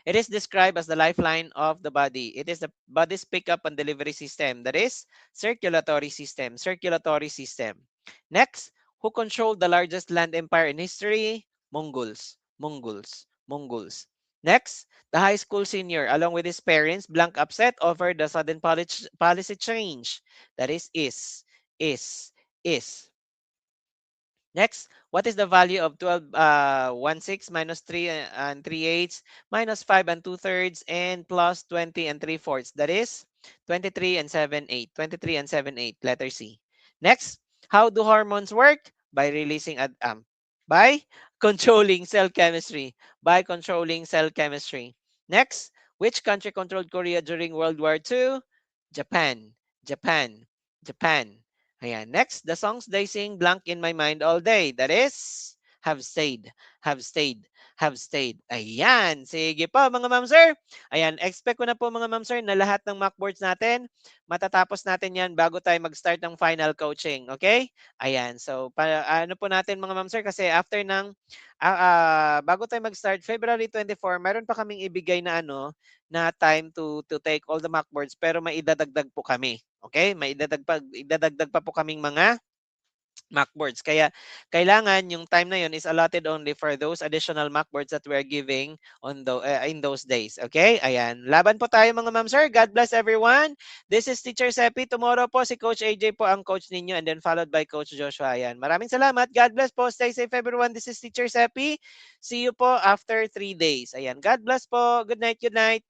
it is described as the lifeline of the body. It is the body's pickup and delivery system. That is circulatory system. Circulatory system. Next, who controlled the largest land empire in history? Mongols. Mongols. Mongols. Next, the high school senior, along with his parents, blank upset over the sudden policy change. That is. Next, what is the value of 12, 1/6 minus 3 and 3/8 minus 5 and 2/3 and plus 20 and 3/4? That is 23 and 7/8. 23 and 7/8, letter C. Next, how do hormones work? By releasing by controlling cell chemistry. By controlling cell chemistry. Next, which country controlled Korea during World War II? Japan. Japan. Japan. Ayan. Next, the songs they sing blank in my mind all day. That is, have stayed, have stayed, have stayed. Ayan. Sige po mga ma'am sir. Ayan. Expect ko na po mga ma'am sir na lahat ng mock boards natin, matatapos natin yan bago tayo mag-start ng final coaching. Okay? Ayan. So, ano po natin mga ma'am sir kasi after ng, bago tayo mag-start, February 24, meron pa kaming ibigay na na time to take all the mock boards pero may idadagdag po kami. Okay? May idadagdag pa po kaming mga mock boards. Kaya kailangan yung time na yun is allotted only for those additional mock boards that we're giving in those days. Okay? Ayan. Laban po tayo mga ma'am sir. God bless everyone. This is Teacher Seppi. Tomorrow po si Coach AJ po ang coach ninyo and then followed by Coach Joshua. Ayan. Maraming salamat. God bless po. Stay safe everyone. This is Teacher Seppi. See you po after 3 days. Ayan. God bless po. Good night. Good night.